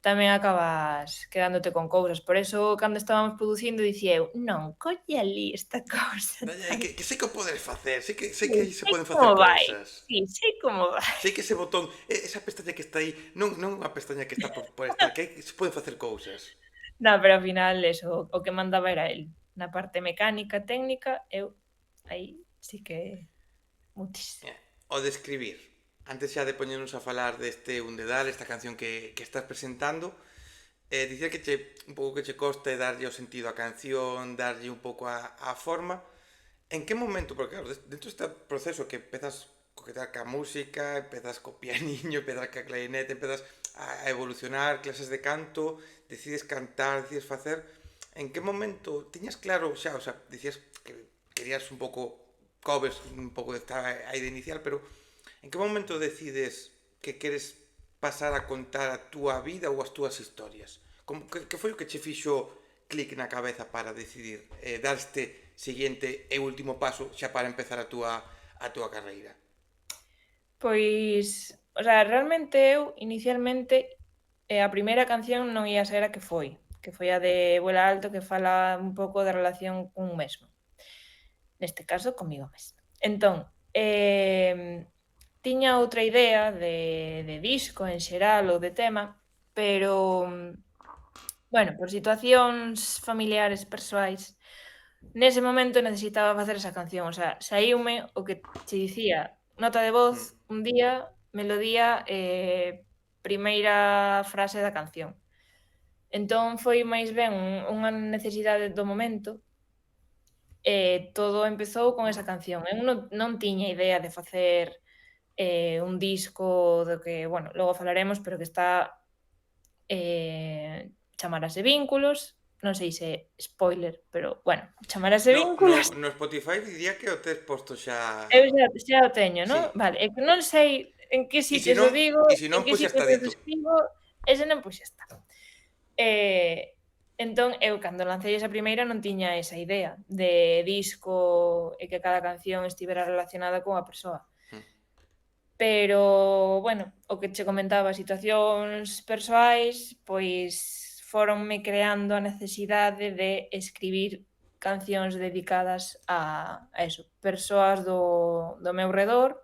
tamén acabas quedándote con cousas. Por eso, cando estábamos producindo, dicía eu: "Non, colle ali esta cousa, Dalle aí, tal". que sei que o podes facer, sei que Sí, aí se sei poden facer como vai. cousas. Sí, sei como vai. Sei que ese botón, esa pestaña que está aí, non unha pestaña que está por estar, que se poden facer cousas. No, pero ao final eso, o que mandaba era el. Na parte mecánica, técnica, eu aí sí que mutis. O de escribir, antes xa de poñernos a falar deste Un Dedal, esta canción que estás presentando, dicir que un pouco que che costa darlle o sentido á canción, darlle un pouco a forma. En que momento, porque claro, dentro deste proceso que empezas coquetear ca música, empezas co pianiño, empezas ca clarinete, empezas a evolucionar, clases de canto, decides cantar, decides facer, en que momento tiñas claro xa, o sea, dicías que querías un pouco cobres un pouco esta a idea inicial, pero en que momento decides que queres pasar a contar a túa vida ou as túas historias? Que foi o que che fixo clic na cabeza para decidir dar este seguinte e último paso xa para empezar a túa carreira? Pois, o sea, realmente eu inicialmente, a primeira canción non ia ser a que foi a de Vuela alto, que fala un pouco da relación cun mesmo. Neste caso, comigo mesma. Entón, tiña outra idea de disco en xeral ou de tema, pero, bueno, por situacións familiares, persoais, nese momento necesitaba facer esa canción, o sea, saíume o que che dicía, nota de Mm. voz, un día, melodía, primeira frase da canción. Entón foi máis ben unha necesidade do momento, e todo empezou con esa canción. Eu non tiña idea de facer, un disco do que, bueno, logo falaremos, pero que está, chamarase Vínculos, non sei se é spoiler, pero, bueno, chamarase No, Vínculos. no Spotify diría que o tes posto xa... Eu xa o teño, non? Sí. Vale, é que non sei en que E se sitios o non, digo, e se en non, que pois xa está sitios o dito. describo, ese non, pois xa está. Entón, eu cando lancei esa primeira non tiña esa idea de disco e que cada canción estivera relacionada cunha persoa. Mm. Pero, bueno, o que che comentaba, situacións persoais, pois foronme creando a necesidade de escribir cancións dedicadas a eso, persoas do meu redor,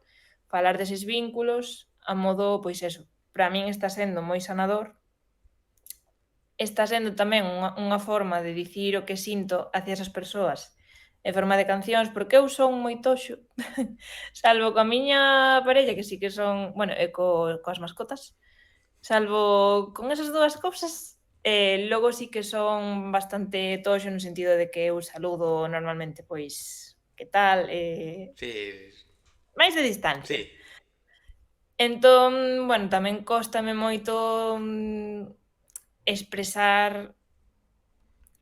falar deses vínculos, a modo, pois eso, para min está sendo moi sanador, está sendo tamén unha forma de dicir o que sinto hacia esas persoas en forma de cancións, porque eu son moi toxo, salvo coa miña parella, que sí que son, bueno, e coas mascotas, salvo con esas 2 cousas, logo sí que son bastante toxo no sentido de que eu saludo normalmente, pois, que tal, Sí, máis de distancia. sí. Entón, bueno, tamén cóstame moito, expresar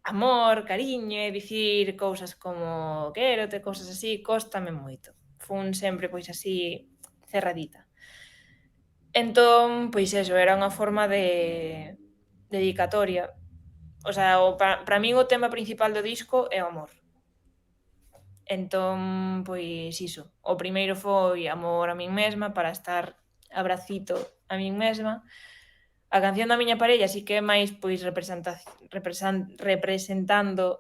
amor, cariño e dicir cousas como quérote, cousas así, cóstame moito. Fun sempre, pois, así, cerradita. Entón, pois eso, era unha forma de dedicatoria. O sea, para min o tema principal do disco é o amor. Entón, pois iso, o primeiro foi amor a min mesma para estar abracito a min mesma. A canción da miña parella sí que é máis, pois, representando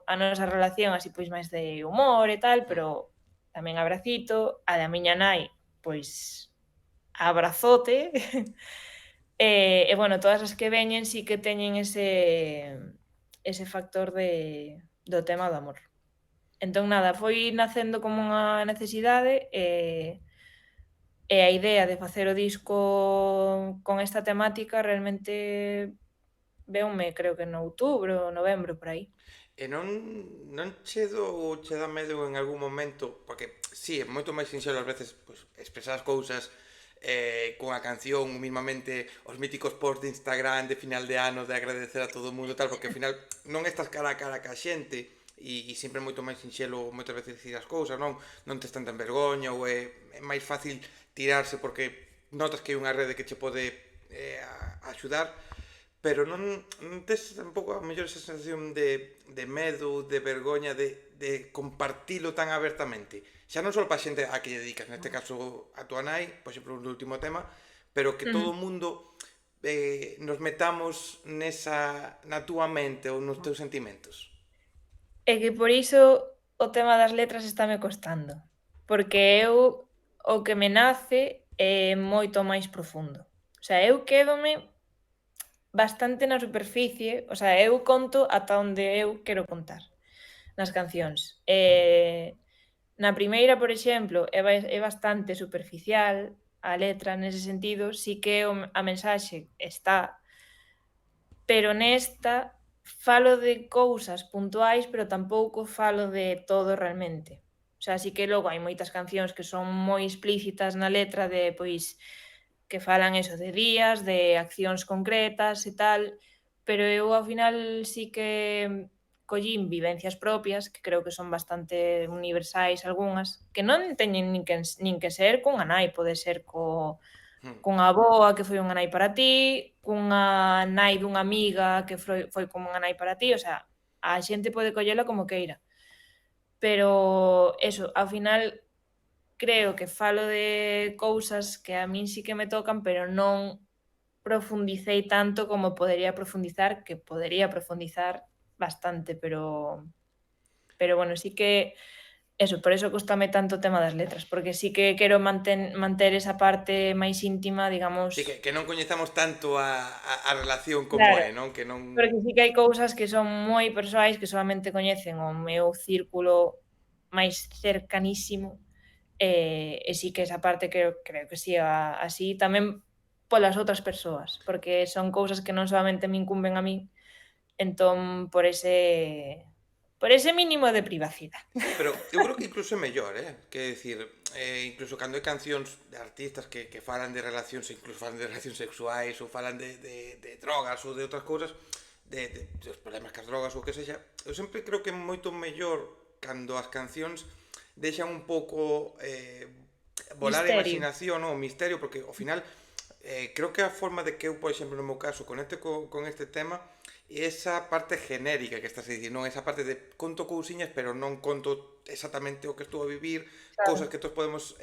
a nosa relación así, pois, máis de humor e tal, Mm. pero tamén abracito. A da miña nai, pois, abrazote. Bueno, todas as que veñen sí que teñen ese factor do tema do amor. Entón nada, foi nacendo como unha necesidade, e a idea de facer o disco con esta temática realmente veume, creo que en outubro, novembro, por aí. E non che dá medo en algún momento, porque sí, é moito máis sinxelo ás veces pois, expresar as cousas cunha canción, mismamente os míticos posts de Instagram de final de ano de agradecer a todo o mundo tal, porque ao final non estás cara a cara ca xente e sempre é moito máis sinxelo moitas veces dicir as cousas, non tes tanta vergoña ou é máis fácil tirarse porque notas que hai unha rede que che pode axudar, pero non tes tampouco a mellor esa sensación de medo, de vergoña, de compartilo tan abertamente. Xa non só pa xente a que lle dedicas, neste caso a tua nai, por exemplo, no último tema, pero que todo Ujú. o mundo nos metamos na túa mente ou nos teus sentimentos. É que por iso o tema das letras estame costando, porque eu o que me nace é moito máis profundo. O sea, eu quédome bastante na superficie, o sea, eu conto ata onde eu quero contar nas cancións. Na primeira, por exemplo, é bastante superficial a letra nese sentido, sí que a mensaxe está, pero nesta falo de cousas puntuais, pero tampouco falo de todo realmente. O sea, sí que logo hai moitas cancións que son moi explícitas na letra de, pois, que falan eso de días, de accións concretas e tal, pero eu ao final sí que collín vivencias propias, que creo que son bastante universais algunhas, que non teñen nin que ser cunha nai, pode ser Hmm. cunha avoa que foi unha nai para ti, cunha nai dunha amiga que foi como unha nai para ti, o sea, a xente pode collela como queira. Pero eso, ao final creo que falo de cousas que a min sí que me tocan, pero non profundicei tanto como podería profundizar bastante, pero bueno, sí que eso, por eso cóstame tanto o tema das letras, porque sí que quero manter esa parte máis íntima, digamos. Sí, que non coñezamos tanto a relación como Claro, é, non? Que non... porque sí que hai cousas que son moi persoais que solamente coñecen o meu círculo máis cercanísimo, e sí que esa parte creo que siga así tamén polas outras persoas, porque son cousas que non solamente me incumben a min, entón por ese mínimo de privacidade. Pero eu creo que incluso é mellor, que decir, incluso cando hai cancións de artistas que falan de relacións, incluso falan de relacións sexuais ou falan de drogas ou de outras cousas, dos problemas cas drogas ou o que sexa, eu sempre creo que é moito mellor cando as cancións deixan un pouco volar a Misterio. imaginación, o misterio, porque ao final creo que a forma de que eu, por exemplo, no meu caso, conecte con este tema é esa parte genérica que estás a dicir, non esa parte de conto cousiñas, pero non conto exactamente o que estou a vivir, Claro. cousas que todos podemos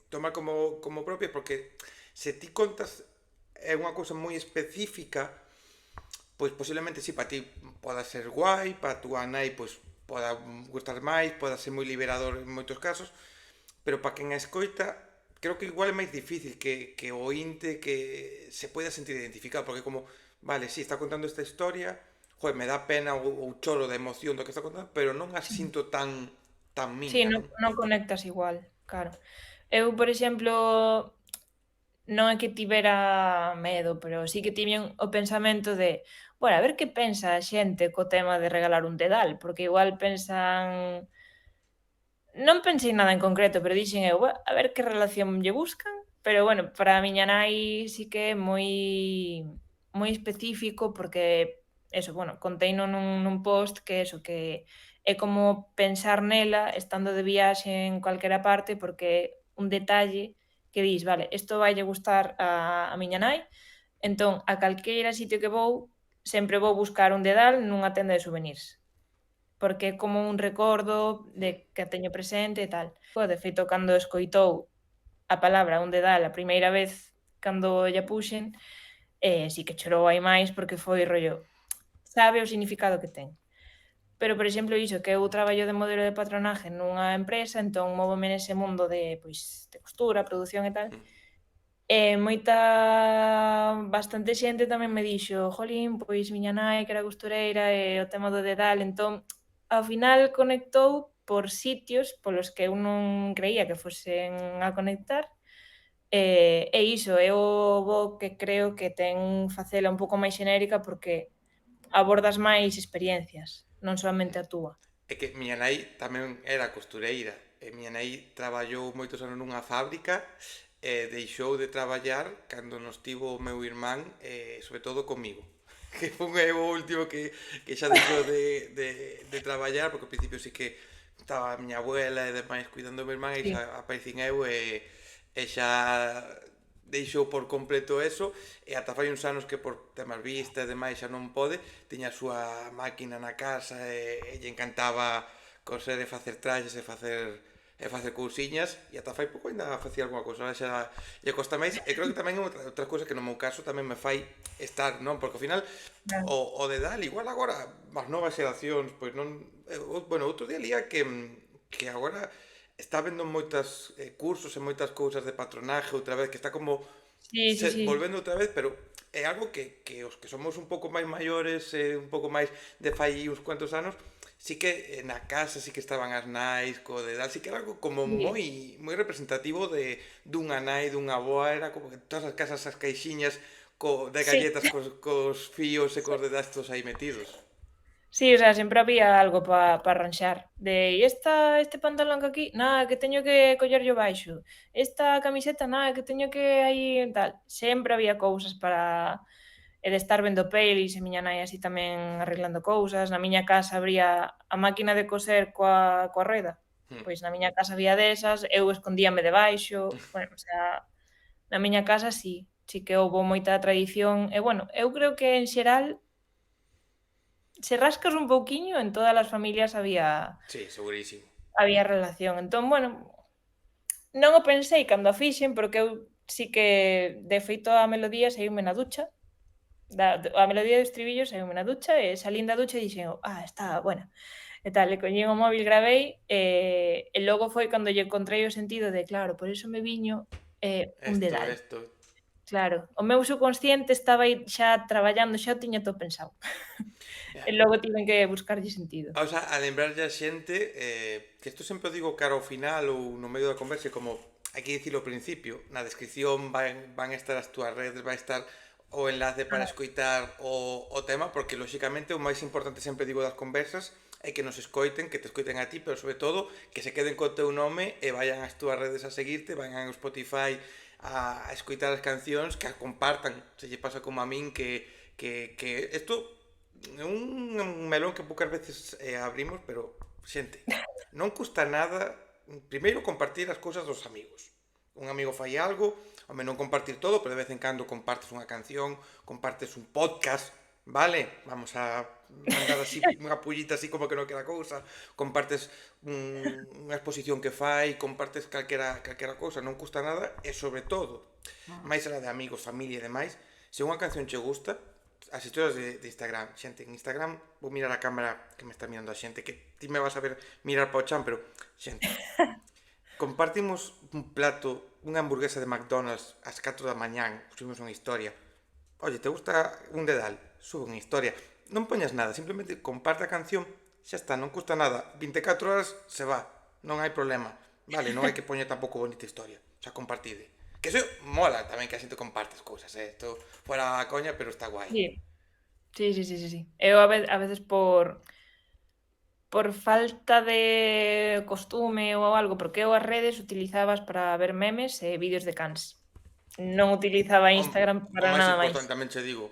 tomar como propias, porque se ti contas é unha cousa moi específica, pois posiblemente si para ti poda ser guai, para túa nai pois poda gustar máis, poda ser moi liberador en moitos casos, pero para quen a escoita creo que igual é máis difícil que o ointe que se poida sentir identificado, porque como, vale, si está contando esta historia, joder, me dá pena ou choro de emoción do que está contando, pero non a Sí. sinto tan Sí, miña, non? non conectas igual, claro. Eu, por exemplo, non é que tivera medo, pero sí que tiven o pensamento de, bueno, a ver que pensa a xente co tema de regalar un dedal, porque igual pensan. Non pensei nada en concreto, pero dixen eu: "Bua, a ver que relación lle buscan", pero bueno, para a miña nai sí que é moi específico porque eso, bueno, conteino nun post que eso, que é como pensar nela estando de viaxe en calquera parte, porque un detalle que dis: "Vale, isto vaille gustar a miña nai, entón a calqueira sitio que vou, sempre vou buscar un dedal nunha tenda de souvenirs". Porque é como un recordo de que a teño presente e tal. De feito, cando escoitou a palabra un dedal a primeira vez cando lla puxen, si que chorou hai máis porque foi rollo, sabe o significado que ten. Pero, por exemplo, iso, que eu traballo de modelo de patronaje nunha empresa, entón móvome nese mundo de, pois, de costura, produción e tal, e bastante xente tamén me dixo: "Jolín, pois miña nai que era costureira e o tema do dedal", entón, ao final conectou por sitios polos que eu non creía que fosen a conectar, e iso é o bo que creo que ten facela un pouco máis xenérica porque abordas máis experiencias, non soamente a túa. É que miña nai tamén era costureira, e miña nai traballou moitos anos nunha fábrica e deixou de traballar cando nos tivo o meu irmán, sobre todo comigo. Que fun eu o último que xa deixou de traballar, porque ao principio sí que estaba a miña abuela e demais cuidando do meu irmán e Sí. xa aparecín eu e xa deixou por completo eso e ata fai uns anos que por temas vista e demais xa non pode, tiña a súa máquina na casa e lle encantaba coser e facer traxes e facer cousiñas e ata fai pouco ainda facía algunha cousa, ahora xa lle costa máis e creo que tamén é outra cousa que no meu caso tamén me fai estar, non? Porque ao final Claro. o dedal igual agora as novas xeracións pois non, bueno, outro día lía que agora está vendo moitas cursos e moitas cousas de patronaje outra vez, que está como Sí, sí, sí. volvendo outra vez, pero é algo que os que somos un pouco máis maiores, un pouco máis de fai uns cuantos anos, sí que na casa sí que estaban as nais co dedal, sí que era algo como Sí. moi representativo dunha nai, dunha avoa, era como que todas as casas as caixiñas de Sí. galletas cos fíos e cos dedais todos aí metidos. Sí, o sea, sempre había algo pa arranxar. E este pantalón que aquí, nada, que teño que collerllo baixo. Esta camiseta, nada, que teño que aí tal. Sempre había cousas para e de estar vendo pelis e miña nai así tamén arreglando cousas. Na miña casa habría a máquina de coser coa rueda. Hmm. Pois na miña casa había desas, eu escondíame debaixo. Bueno, o sea, na miña casa sí, sí que houbo moita tradición e, bueno, eu creo que en xeral se rascas un pouquiño, en todas as familias Sí, segurísimo. había relación. Entón, bueno, non o pensei cando a fixen, porque eu sí que, de feito, a melodía saíume na ducha, a melodía do estribillo saíume na ducha, e salín da ducha e dixen: "Ah, está buena". e tal, e collín o móvil, gravei, e logo foi cando lle encontrei o sentido de, claro, por iso me viño un dedal. Esto. Claro, o meu subconsciente estaba aí xa traballando, xa o tiña todo pensado. E logo tiven que buscarlle sentido. O sea, a lembrarlle a xente que isto sempre o digo cara ao final ou no medio da conversa, como hai que dicilo ao principio, na descripción van estar as túas redes, vai estar o enlace para Ah, escoitar o tema, porque lóxicamente o máis importante sempre digo das conversas é que nos escoiten, que te escoiten a ti, pero sobre todo que se queden co teu nome e vayan ás túas redes a seguirte, vayan ao Spotify a escoitar as cancións, que as compartan, se lle pasa como a min que isto é un melón que poucas veces abrimos, pero, xente, non custa nada, primeiro, compartir as cousas dos amigos. Un amigo fai algo, home, non compartir todo, pero de vez en cando compartes unha canción, compartes un podcast, vale? Vamos a mandar así unha pullita así como que non queda cousa, compartes unha exposición que fai, compartes calquera cousa, non custa nada, e sobre todo, máis alá de amigos, familia e demais, se unha canción che gusta, as historias de Instagram, xente, en Instagram vou mirar a cámara que me está mirando a xente, que ti me vas a ver mirar para o chan, pero xente, compartimos un plato, unha hamburguesa de McDonald's ás 4 da mañán, subimos unha historia. Oye, te gusta un dedal? Sube unha historia. Non poñas nada, simplemente comparte a canción, xa está, non custa nada. 24 horas se va, non hai problema. Vale, non hai que poñer tampouco bonita historia, xa compartide. Que eso mola tamén que a xente comparte as cousas, Isto fora a coña, pero está guai. sí. Sí, sí, sí, sí, sí. Eu a veces por falta de costume ou algo, porque eu as redes utilizabas para ver memes e vídeos de cans. Non utilizaba Instagram O para máis nada máis. importante tamén che digo,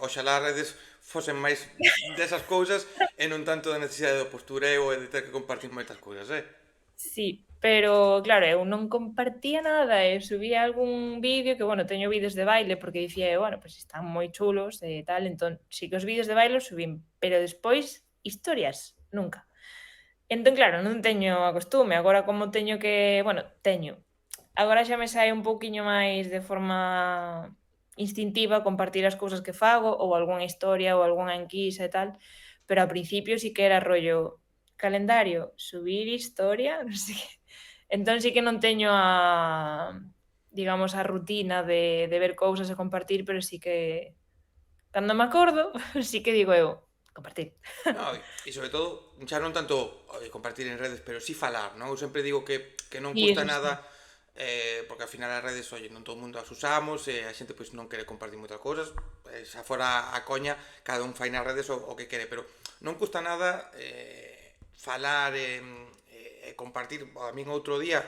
oxalá as redes fosen máis desas cousas e non tanto da necesidade do postureo e de ter que compartir moitas cousas, Sí, pero claro, eu non compartía nada e subía algún vídeo que, bueno, teño vídeos de baile porque dicía eu, bueno, pois están moi chulos e tal, entón si que os vídeos de baile os subín, pero despois historias, nunca. Entón, claro, non teño a costume, agora como teño que, bueno, teño. Agora xa me sae un pouquiño máis de forma instintiva compartir as cousas que fago ou algunha historia ou algunha enquisa e tal, pero ao principio sí que era rollo calendario, subir historia, non sei que. Entón sí que non teño a, digamos, a rutina de ver cousas e compartir, pero sí que cando me acordo, sí que digo eu, compartir. No, e sobre todo, xa non tanto compartir en redes, pero sí falar, non? Eu sempre digo que non E custa eso sí, nada, porque ao final as redes, oye, non todo o mundo as usamos, e a xente pois non quere compartir moitas cousas, xa fora a coña, cada un fai nas redes o que quere, pero non custa nada falar e compartir. A min outro día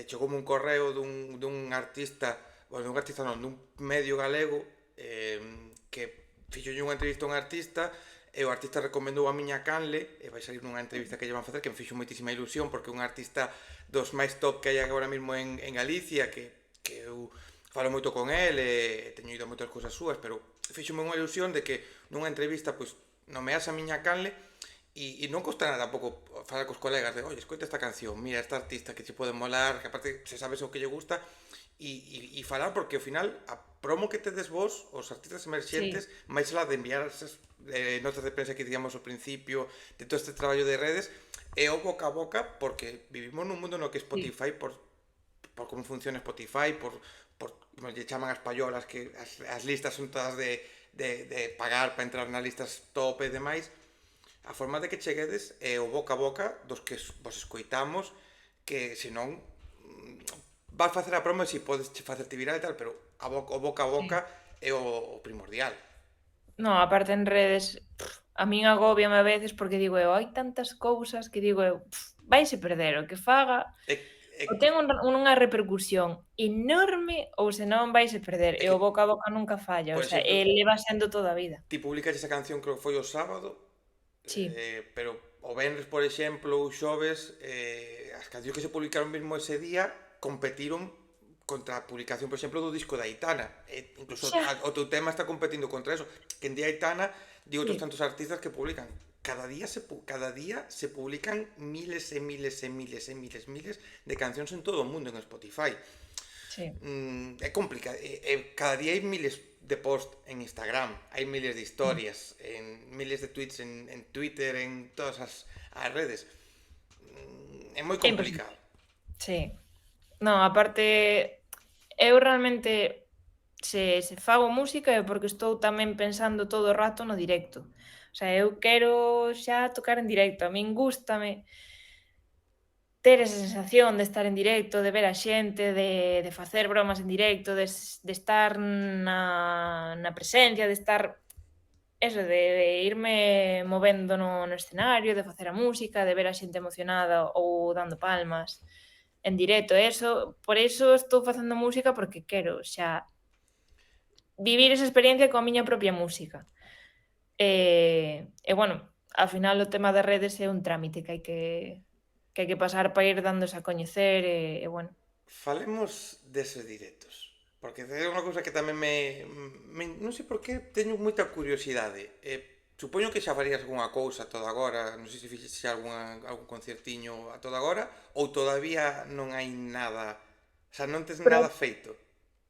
chegoume un correo dun artista, bueno, dun artista non, dun medio galego, que fixolle unha entrevista a un artista e o artista recomendou a miña canle e vai salir nunha entrevista que lle van facer que me fixo moitísima ilusión porque é un artista dos máis top que hai agora mesmo en Galicia que eu falo moito con el e teño ido a moitas cousas súas, pero fixome unha ilusión de que nunha entrevista pois nomeas a miña canle e non custa nada tampouco falar cos colegas de, oye, escoita esta canción, mira, esta artista que che pode molar, que aparte se sabes o que lle gusta e falar porque ao final a promo que tedes vos, os artistas sí, emerxentes, máis alá de enviar esas notas de prensa que digamos ao principio de todo este traballo de redes, é o boca a boca porque vivimos nun mundo no que sí. Spotify por como funciona Spotify, por como lle chaman as payolas, que as listas son todas de pagar para entrar nas listas top e demais, a forma de que cheguedes é o boca a boca dos que vos escoitamos, que senón vas facer a promo e si podes facerte viral e tal, pero o boca a boca Sí. é o primordial. No, aparte en redes, a min agóbiame a veces porque digo eu, hai tantas cousas que digo eu, vaise perder o que faga, É, é, ou ten unha repercusión enorme ou senón vaise perder, é e que, o boca a boca nunca falla, o por sea, exemplo, leva sendo toda a vida. ti publicas esa canción creo que foi o sábado, Sí, pero o venres, por exemplo, ou xoves, as cancións que se publicaron mesmo ese día competiron contra a publicación, por exemplo, do disco da Aitana. Incluso xa, o teu tema está competindo contra eso. Que en día Aitana di outros sí, tantos artistas que publican. Cada día se publican miles e miles e miles e miles de cancións en todo o mundo en Spotify. sí, É complicado. Cada día hai miles de post en Instagram, hai miles de historias, en miles de tweets en Twitter, en todas as redes. É moi É imposible. complicado. Sí. Non, aparte, eu realmente se fago música é porque estou tamén pensando todo o rato no directo. O sea, eu quero xa tocar en directo. A min gústame ter esa sensación de estar en directo, de ver a xente, de facer bromas en directo, de estar na presencia, de estar eso, de irme movendo no escenario, de facer a música, de ver a xente emocionada ou dando palmas en directo. Por eso estou facendo música porque quero xa vivir esa experiencia coa miña propia música. Bueno, ao final o tema das redes é un trámite que hai que pasar para ir dándose a coñecer bueno. Falemos deses directos, porque é unha cousa que tamén non sei por que teño moita curiosidade. Supoño que xa farías algunha cousa a toda agora, non sei se fixes xa algún concertiño a toda agora, ou todavía non hai nada, o sea, non tes Pro nada feito.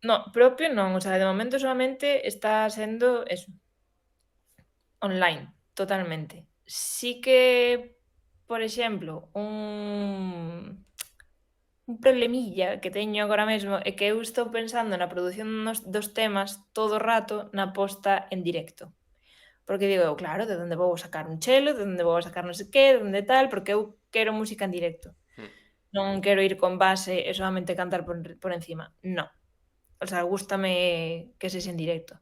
No, propio non, o sea, de momento solamente está sendo eso, online, totalmente. Sí que, por exemplo, un problemilla que teño agora mesmo é que eu estou pensando na produción dos temas todo o rato na posta en directo. Porque digo eu, claro, de onde vou sacar un chelo, de onde vou sacar non sei que, de onde tal, porque eu quero música en directo. Hmm. Non quero ir con base e solamente cantar por encima. No. O sea, gústame que sexa en directo.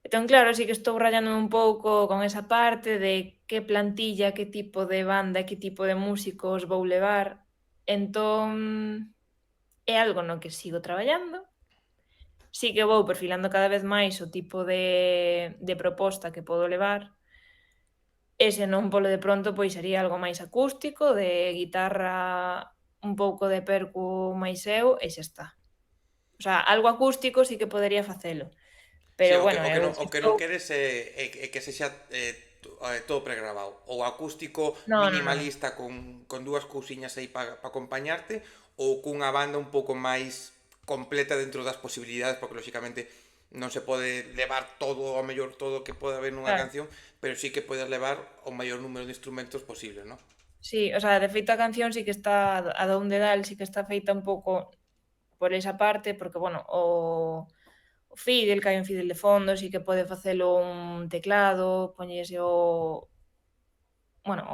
Entón, claro, sí que estou rayándome un pouco con esa parte de que plantilla, que tipo de banda, que tipo de músicos vou levar. Entón, é algo no que sigo traballando. Sí que vou perfilando cada vez máis o tipo de proposta que podo levar. E se non polo de pronto, pois sería algo máis acústico, de guitarra, un pouco de percu máis eu e xa está. O sea, algo acústico sí que podería facelo. Sí, Pero bueno, eu o que non queres é que sexa todo pregrabado. Ou acústico no. minimalista con dúas cousiñas aí para acompañarte, ou cunha banda un pouco máis completa dentro das posibilidades, porque lóxicamente non se pode levar todo, ao mellor todo o que pode haber nunha Claro. canción, pero sí que podes levar o maior número de instrumentos posible, non? Sí, o sea, de feito a canción sí que está a do un dedal, sí que está feita un pouco por esa parte, porque, bueno, o fidel, que hai un fidel de fondo, sí que pode facelo un teclado, poñese bueno,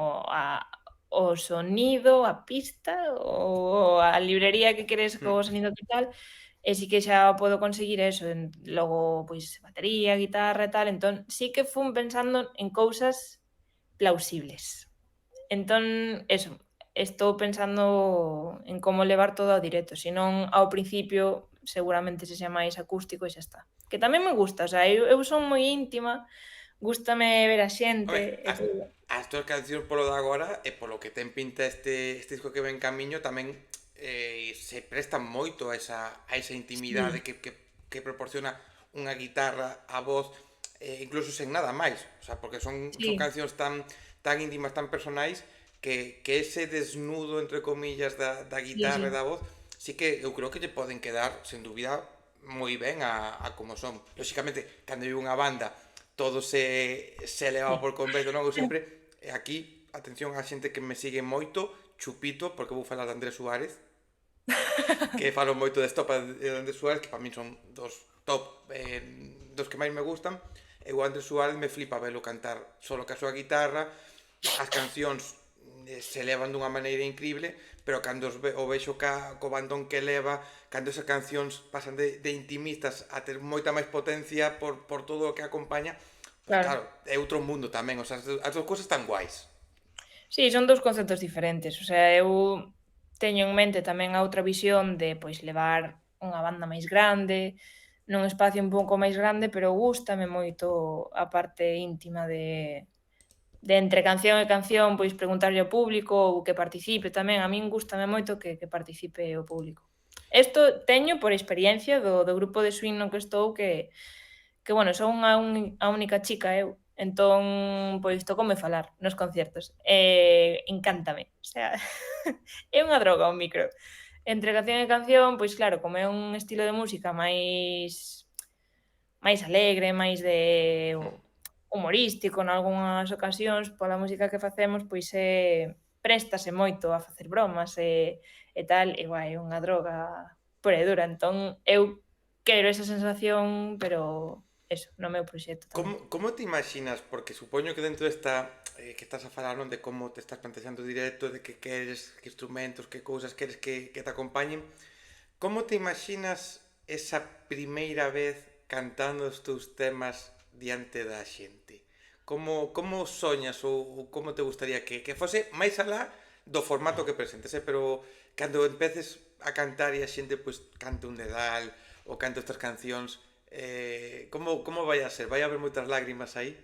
o sonido, a pista, ou a librería que queres Hmm. co sonido que tal, e sí que xa podo conseguir eso, logo, pois, batería, guitarra e tal, entón sí que fun pensando en cousas plausibles. Entón, eso, estou pensando en como levar todo ao directo, senón ao principio seguramente sexa máis acústico e xa está. Que tamén me gusta, o sea, eu son moi íntima, gústame ver a xente Home, e todo. as túas cancións polo de agora e polo que ten pinta este disco que ven camiño tamén se prestan moito a esa intimidade Sí, que proporciona unha guitarra, a voz, incluso sen nada máis, o sea, porque son sí, cancións tan íntimas, tan personais que ese desnudo, entre comillas, da guitarra e sí. da voz sí que eu creo que lle poden quedar, sen dúbida, moi ben a como son. Lóxicamente, cando hai unha banda todo se eleva por completo, non? Eu sempre, aquí, atención á xente que me sigue moito, Chupito, porque vou falar de Andrés Suárez, que falo moito de Stop de Andrés Suárez, que para min son top dos que máis me gustan, e o Andrés Suárez me flipa velo cantar solo ca súa guitarra, as cancións se elevan dunha maneira increíble, pero cando o vexo co bandón que leva, cando esas cancións pasan de intimistas a ter moita máis potencia por todo o que acompaña, pues Claro. claro, é outro mundo tamén, o sea, as dúas cousas están guais. Sí, son 2 conceptos diferentes. O sea, eu teño en mente tamén a outra visión de, pois, levar unha banda máis grande, nun espacio un pouco máis grande, pero gústame moito a parte íntima de entre canción e canción, pois, preguntarlle ao público ou que participe tamén. A min gústame moito que participe o público. Isto teño por experiencia do grupo de swing no que estou que bueno, son a única chica eu, entón, pois tocoume falar nos conciertos, encántame, o sea, é unha droga o micro. Entre canción e canción, pois claro, como é un estilo de música máis máis alegre, máis de Mm. humorístico nalgunhas ocasións, pola música que facemos, pois préstase moito a facer bromas e tal, e guai, é unha droga pura e dura. Entón, eu quero esa sensación, pero eso, no meu proxecto tamén. Como te imaginas? Porque supoño que dentro desta que estás a falar, non, de como te estás plantexando o directo, de que queres, que instrumentos, que cousas queres que te acompañen. Como te imaginas esa primeira vez cantando os teus temas diante da xente? Como soñas ou como te gustaría que fose máis alá do formato que presentes, pero cando empeces a cantar e a xente pois cante un dedal ou cante estas cancións, como vai a ser? Vai haber moitas lágrimas aí?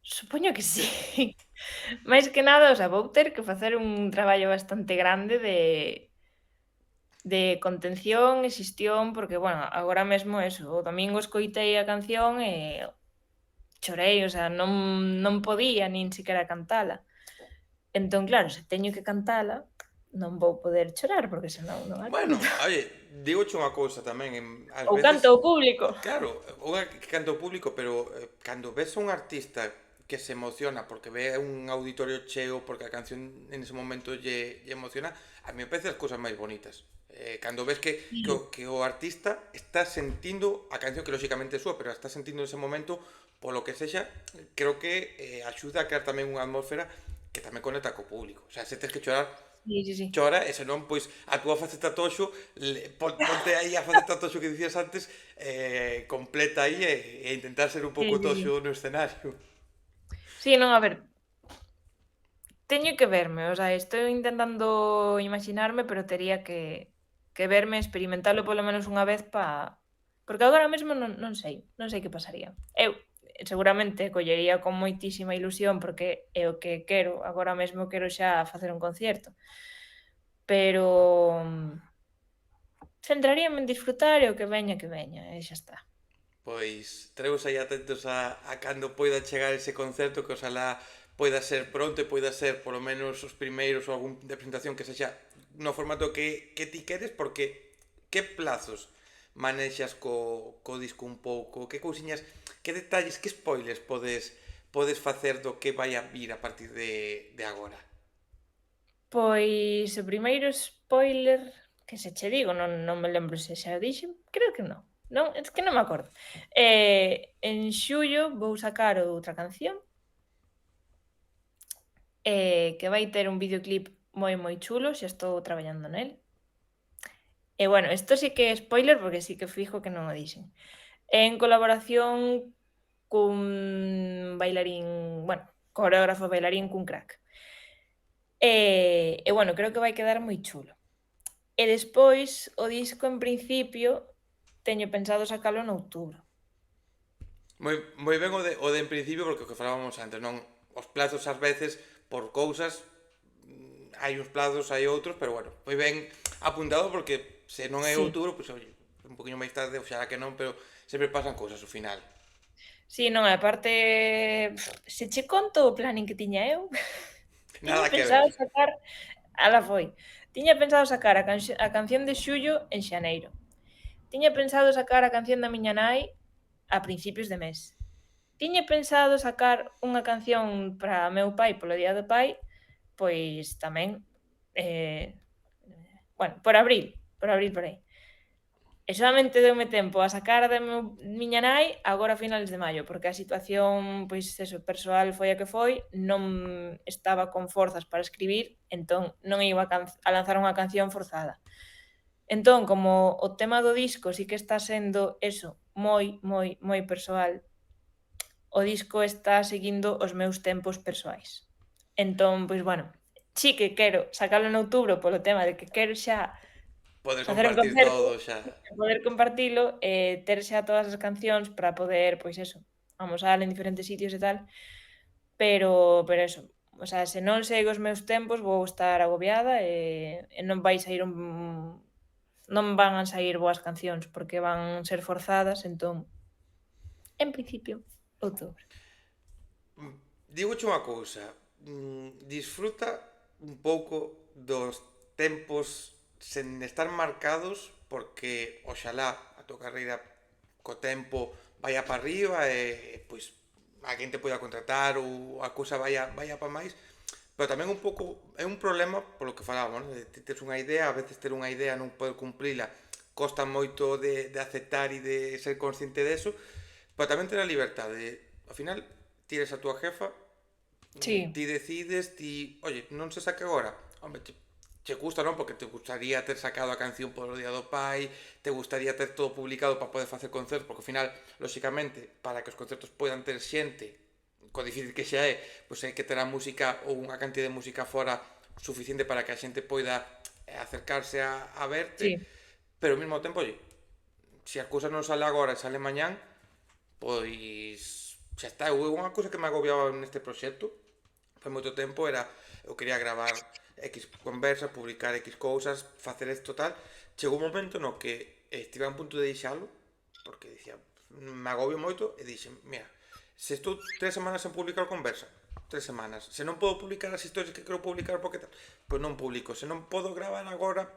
Supoño que sí. Máis que nada, o sea, vou ter que facer un traballo bastante grande de contención e xestión, porque, bueno, agora mesmo eso, o domingo escoitei a canción e chorei, o sea, non podía nin sequera cantala. Entón, claro, se teño que cantala, non vou poder chorar, porque senón non a Bueno, canto. oye, dígoche unha cousa tamén, ás Ou veces, canto ao público. claro, unha que canta o público, pero cando ves a un artista que se emociona porque ve un auditorio cheo, porque a canción en ese momento lle emociona, a mí me parece as cousas máis bonitas. Cando ves Sí, que o artista está sentindo a canción, que lóxicamente é súa, pero a está sentindo en ese momento, polo que sexa, creo que axuda a crear tamén unha atmósfera que tamén conecta co público. O sea, se tes que chorar, sí, sí, sí. chora, e senón, pois, a túa faceta toxo, ponte aí a faceta toxo que dicías antes, completa aí e intentar ser un Sí, pouco sí, sí. toxo no escenario. Sí, non, a ver, teño que verme, o sea, estou intentando imaxinarme, pero tería que verme, experimentalo polo menos unha vez porque agora mesmo non sei que pasaría. Eu seguramente collería con moitísima ilusión, porque é o que quero, agora mesmo quero xa facer un concierto, pero centraríame en disfrutar e o que veña, e xa está. Pois, teremos aí atentos a cando poida chegar ese concerto, que oxalá poida ser pronto e poida ser polo menos os primeiros ou algún de presentación que sexa no formato que ti queres, porque que plazos manexas co disco un pouco, que cousiñas, que detalles, que spoilers podes facer do que vai a vir a partir de agora? Pois o primeiro spoiler que se che digo, non me lembro se xa o dixen, creo que non. Non, é que non me acordo. En xullo vou sacar outra canción, que vai ter un videoclip moi, moi chulo, xa estou traballando nel. E bueno, isto sí que é spoiler, porque sí que fijo que non o dixen. En colaboración cun bailarín, bueno, coreógrafo e bailarín cun crack. E bueno, creo que vai quedar moi chulo. E despois o disco en principio teño pensado sacalo en outubro. Moi ben o de en principio, porque o que falábamos antes, non, os plazos ás veces por cousas, hai uns plazos, hai outros, pero bueno, moi ben apuntado, porque se non é Sí. outubro, pois oye, un poquinho máis tarde, oxalá que non, pero sempre pasan cousas ao final. Sí, non, e aparte, se che conto o planning que tiña eu, tiña Nada que pensado ver. sacar ala foi, tiña pensado sacar a canción de xullo en xaneiro. Tiña pensado sacar a canción da miña nai a principios de mes. Tiña pensado sacar unha canción para meu pai polo día do pai, pois tamén, eh, bueno, por abril por aí. E solamente deume tempo a sacar a da miña nai agora a finales de maio, porque a situación, pois eso, persoal foi a que foi, non estaba con forzas para escribir, entón non iba a lanzar unha canción forzada. Entón, como o tema do disco sí que está sendo eso, moi, moi, moi persoal, o disco está seguindo os meus tempos persoais. Entón, pois bueno, sí que quero sacalo en outubro polo tema de que quero xa Poder facer un compartir concerto todo xa. e poder compartilo e ter xa todas as cancións para poder, pois eso, amosar en diferentes sitios e tal, pero eso, o sea, se non sigo os meus tempos vou estar agobiada e non vai saír non van a saír boas cancións porque van ser forzadas, entón, en principio, outubro. Dígoche unha cousa, disfruta un pouco dos tempos sen estar marcados, porque oxalá a tua carreira co tempo vaya para arriba e pois alguén te poida contratar ou a cousa vaya para máis, pero tamén un pouco é un problema polo que falábamos, non? Ti tes unha idea, a veces ter unha idea non poder cumplila costa moito de aceptar e de ser consciente deso, pero tamén ter a liberdade. Ao final, ti eres a túa jefa, Sí, ti decides, oye, non se saca agora. Hombre, che gusta, non? Porque te gustaría ter sacado a canción polo Día do Pai, te gustaría ter todo publicado para poder facer concertos, porque ao final, lóxicamente, para que os concertos poidan ter xente, co difícil que xa é, pois hai que ter a música ou unha cantidad de música fora suficiente para que a xente poida acercarse a verte, sí. pero ao mesmo tempo, oye, se as cousas non sale agora e sale mañán, pois xa está. Unha cousa que me agobiaba neste proxecto foi moito tempo era eu quería gravar X conversas, publicar X cousas, facer isto tal. Chegou un momento no que estive a un punto de deixalo porque dicía, me agobio moito e dixen, mira, se estou 3 semanas sen publicar conversa, 3 semanas. Se non podo publicar as historias que quero publicar porque tal, pois non publico. Se non podo gravar agora,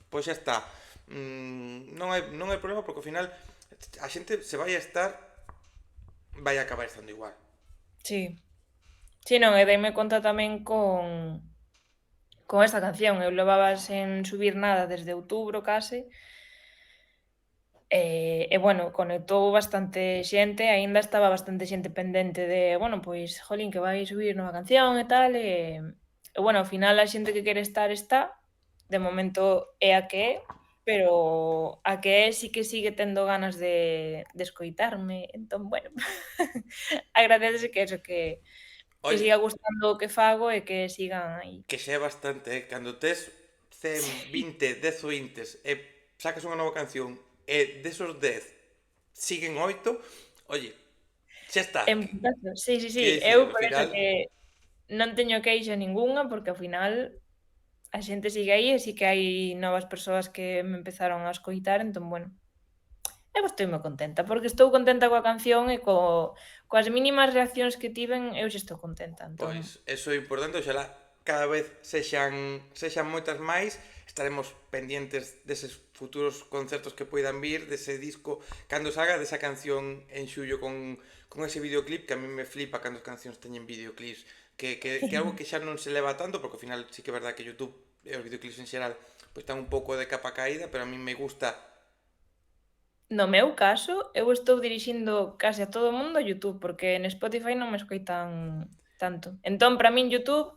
pois xa está. Non hai problema porque ao final a xente se vai a estar vai acabar estando igual. Sí. Sí, non, e deime conta tamén con esta canción. Eu levaba sen subir nada desde outubro case, bueno, conectou bastante xente, aínda estaba bastante xente pendente de, bueno, pois, jolín, que vai subir nova canción e tal, bueno, ao final a xente que quere estar está, de momento é a que é, pero a que é sí que sigue tendo ganas de escoitarme, entón, bueno, agradécese que eso, que Oye, siga gustando o que fago e que sigan aí. que xa é bastante, cando tes 100, 20, 10 ointes e sacas unha nova canción e desos 10 siguen 8, oye, xa está. En puntazo. Sí, sí, sí, Que eu dicir, ao por eso final, que non teño queixa ningunha, porque ao final a xente sigue aí e sí que hai novas persoas que me empezaron a escoitar, entón, bueno, eu estou moi contenta, porque estou contenta coa canción e coas mínimas reaccións que tiven, eu xa estou contenta, entón pois, eso é importante, oxalá cada vez sexan moitas máis, estaremos pendientes deses futuros concertos que poidan vir, dese disco, cando salga desa canción en xullo con ese videoclip, que a mí me flipa cando as cancións teñen videoclips, que é algo que xa non se leva tanto, porque ao final sí que é verdad que YouTube e os videoclips en xeral pois están un pouco de capa caída, pero a mí me gusta. no meu caso, eu estou dirixindo case a todo o mundo a YouTube, porque en Spotify non me escoitan tanto. Entón, para min YouTube,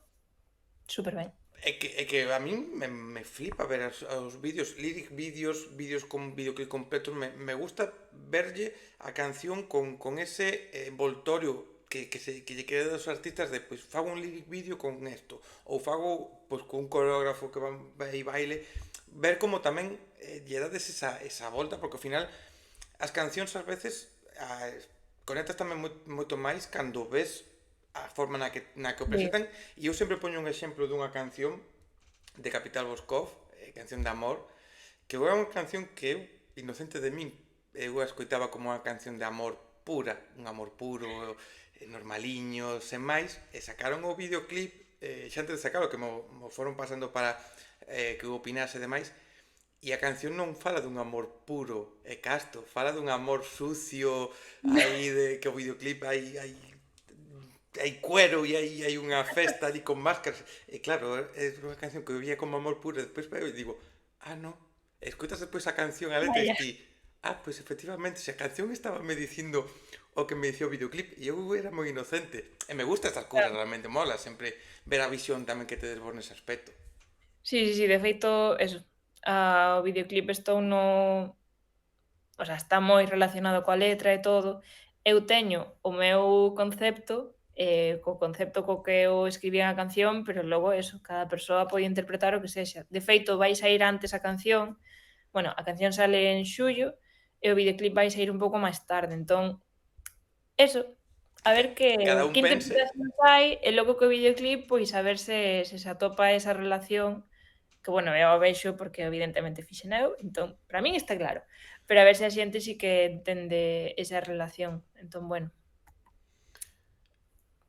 super ben. É que a min me flipa ver os vídeos, lyric vídeos, vídeos con videoclip completos, me gusta verlle a canción con ese envoltorio que lle queda dos artistas de, pois, fago un lyric vídeo con esto, ou fago, pois, con un coreógrafo que vai e baile, ver como tamén lle dades esa volta, porque ao final as cancións ás veces conectas tamén moito máis cando ves a forma na que o Sí. presentan, e eu sempre poño un exemplo dunha canción de Capital Boscov, canción de amor, que é unha canción que eu, inocente de min, eu a escoitaba como unha canción de amor pura, un amor puro, normaliño, sen máis, e sacaron o videoclip, xa antes de sacarlo, que mo foron pasando para que eu opinase e demais, e a canción non fala dun amor puro e casto, fala dun amor sucio, aí de que o videoclip hai cuero e hai unha festa ali con máscaras. E claro, é unha canción que eu vía como amor puro, e despois veo e digo, no. E escutas despois a canción, a letra e Vaya. ti, pois efectivamente, se a canción estaba me dicindo o que me dicía o videoclip, e eu era moi inocente. E me gusta estas cousas, Claro. realmente mola, sempre ver a visión tamén que tedes vos nese aspecto. Sí, sí, sí, de feito, eso, o videoclip estou no, o sea, está moi relacionado coa letra e todo. Eu teño o meu concepto, co concepto co que eu escribía a canción, pero logo eso, cada persoa pode interpretar o que sexa. De feito, vai saír antes a canción, bueno, a canción sale en xullo e o videoclip vai saír un pouco máis tarde, entón, eso, a Que ver cada un que pense. interpretación hai e logo co videoclip, pois a ver se atopa esa relación que, bueno, eu a vexo porque evidentemente fixen eu, entón, para min está claro, pero a ver se a xente si que entende esa relación. Entón, bueno,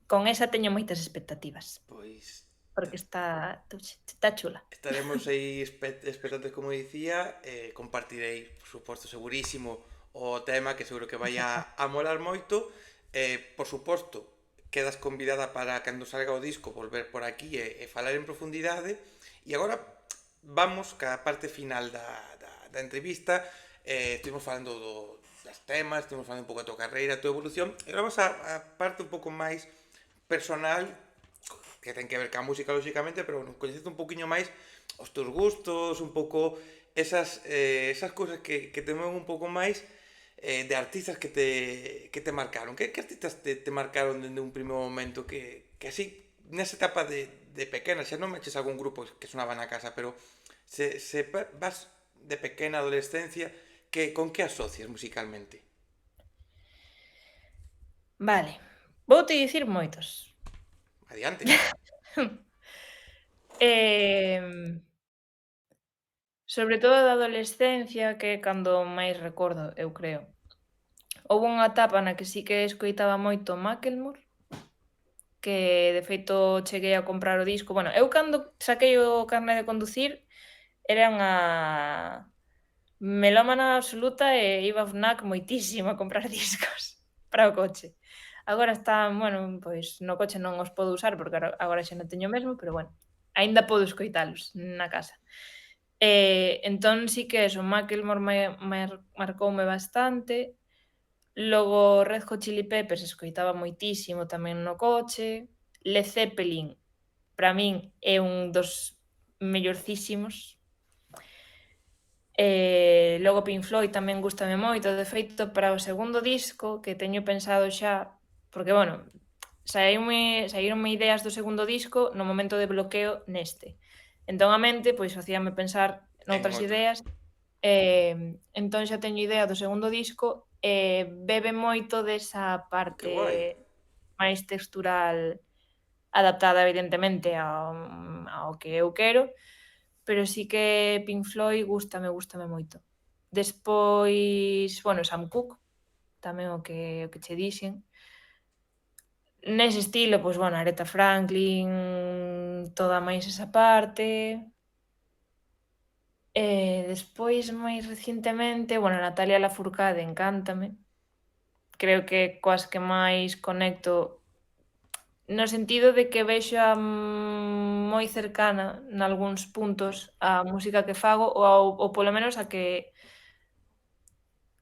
con esa teño moitas expectativas, Pois porque está chula. estaremos aí expectantes, como dicía, compartirei, por suposto, segurísimo, o tema que seguro que vai a molar moito. Por suposto, quedas convidada para cando salga o disco volver por aquí e falar en profundidade. E agora vamos ca parte final da entrevista. Estuvimos falando das temas, estuvimos falando un pouco da tua carreira, a tua evolución, e agora vamos a parte un pouco máis personal, que ten que ver ca música, lógicamente, pero bueno, coñecerte un poquinho máis os teus gustos, un pouco esas cousas que te moven un pouco máis, de artistas que te marcaron. Que artistas te marcaron dende un primeiro momento que así, nesa etapa de pequena, xa non me eches algún grupo que sonaba na casa, pero vas de pequena adolescencia, con que asocias musicalmente? Vale, voute dicir moitos. Adiante. Em, Sobre todo da adolescencia, que é cando máis recordo, eu creo. Houbo unha etapa na que sí que escoitaba moito Macklemore, que de feito cheguei a comprar o disco. Bueno, eu cando saquei o carné de conducir era unha melómana absoluta e iba a Fnac moitísimo a comprar discos para o coche. Agora están, bueno, pois no coche non os podo usar porque agora xa non teño o mesmo, pero bueno, aínda podo escoitalos na casa. Entón sí que eso, Macklemore marcoume bastante. Logo Red Hot Chili Peppers escoitaba moitísimo tamén no coche. Led Zeppelin, para min, é un dos mellorcísimos. Logo Pink Floyd tamén gústame moito. De feito, para o segundo disco, que teño pensado xa, porque, bueno, saíronme ideas do segundo disco no momento de bloqueo neste. Entón a mente, pois, facíame pensar En noutras outro. ideas, entón xa teño idea do segundo disco e bebe moito desa Que guai. parte máis textural, adaptada evidentemente ao que eu quero, pero sí que Pink Floyd gústame moito. Despois, bueno, Sam Cooke, tamén o que che dixen. Nese estilo, pois, bueno, Aretha Franklin, toda máis esa parte. Despois, máis recientemente, bueno, Natalia Lafourcade encántame. Creo que coas que máis conecto, no sentido de que véxoa moi cercana nalgúns puntos á música que fago ou polo menos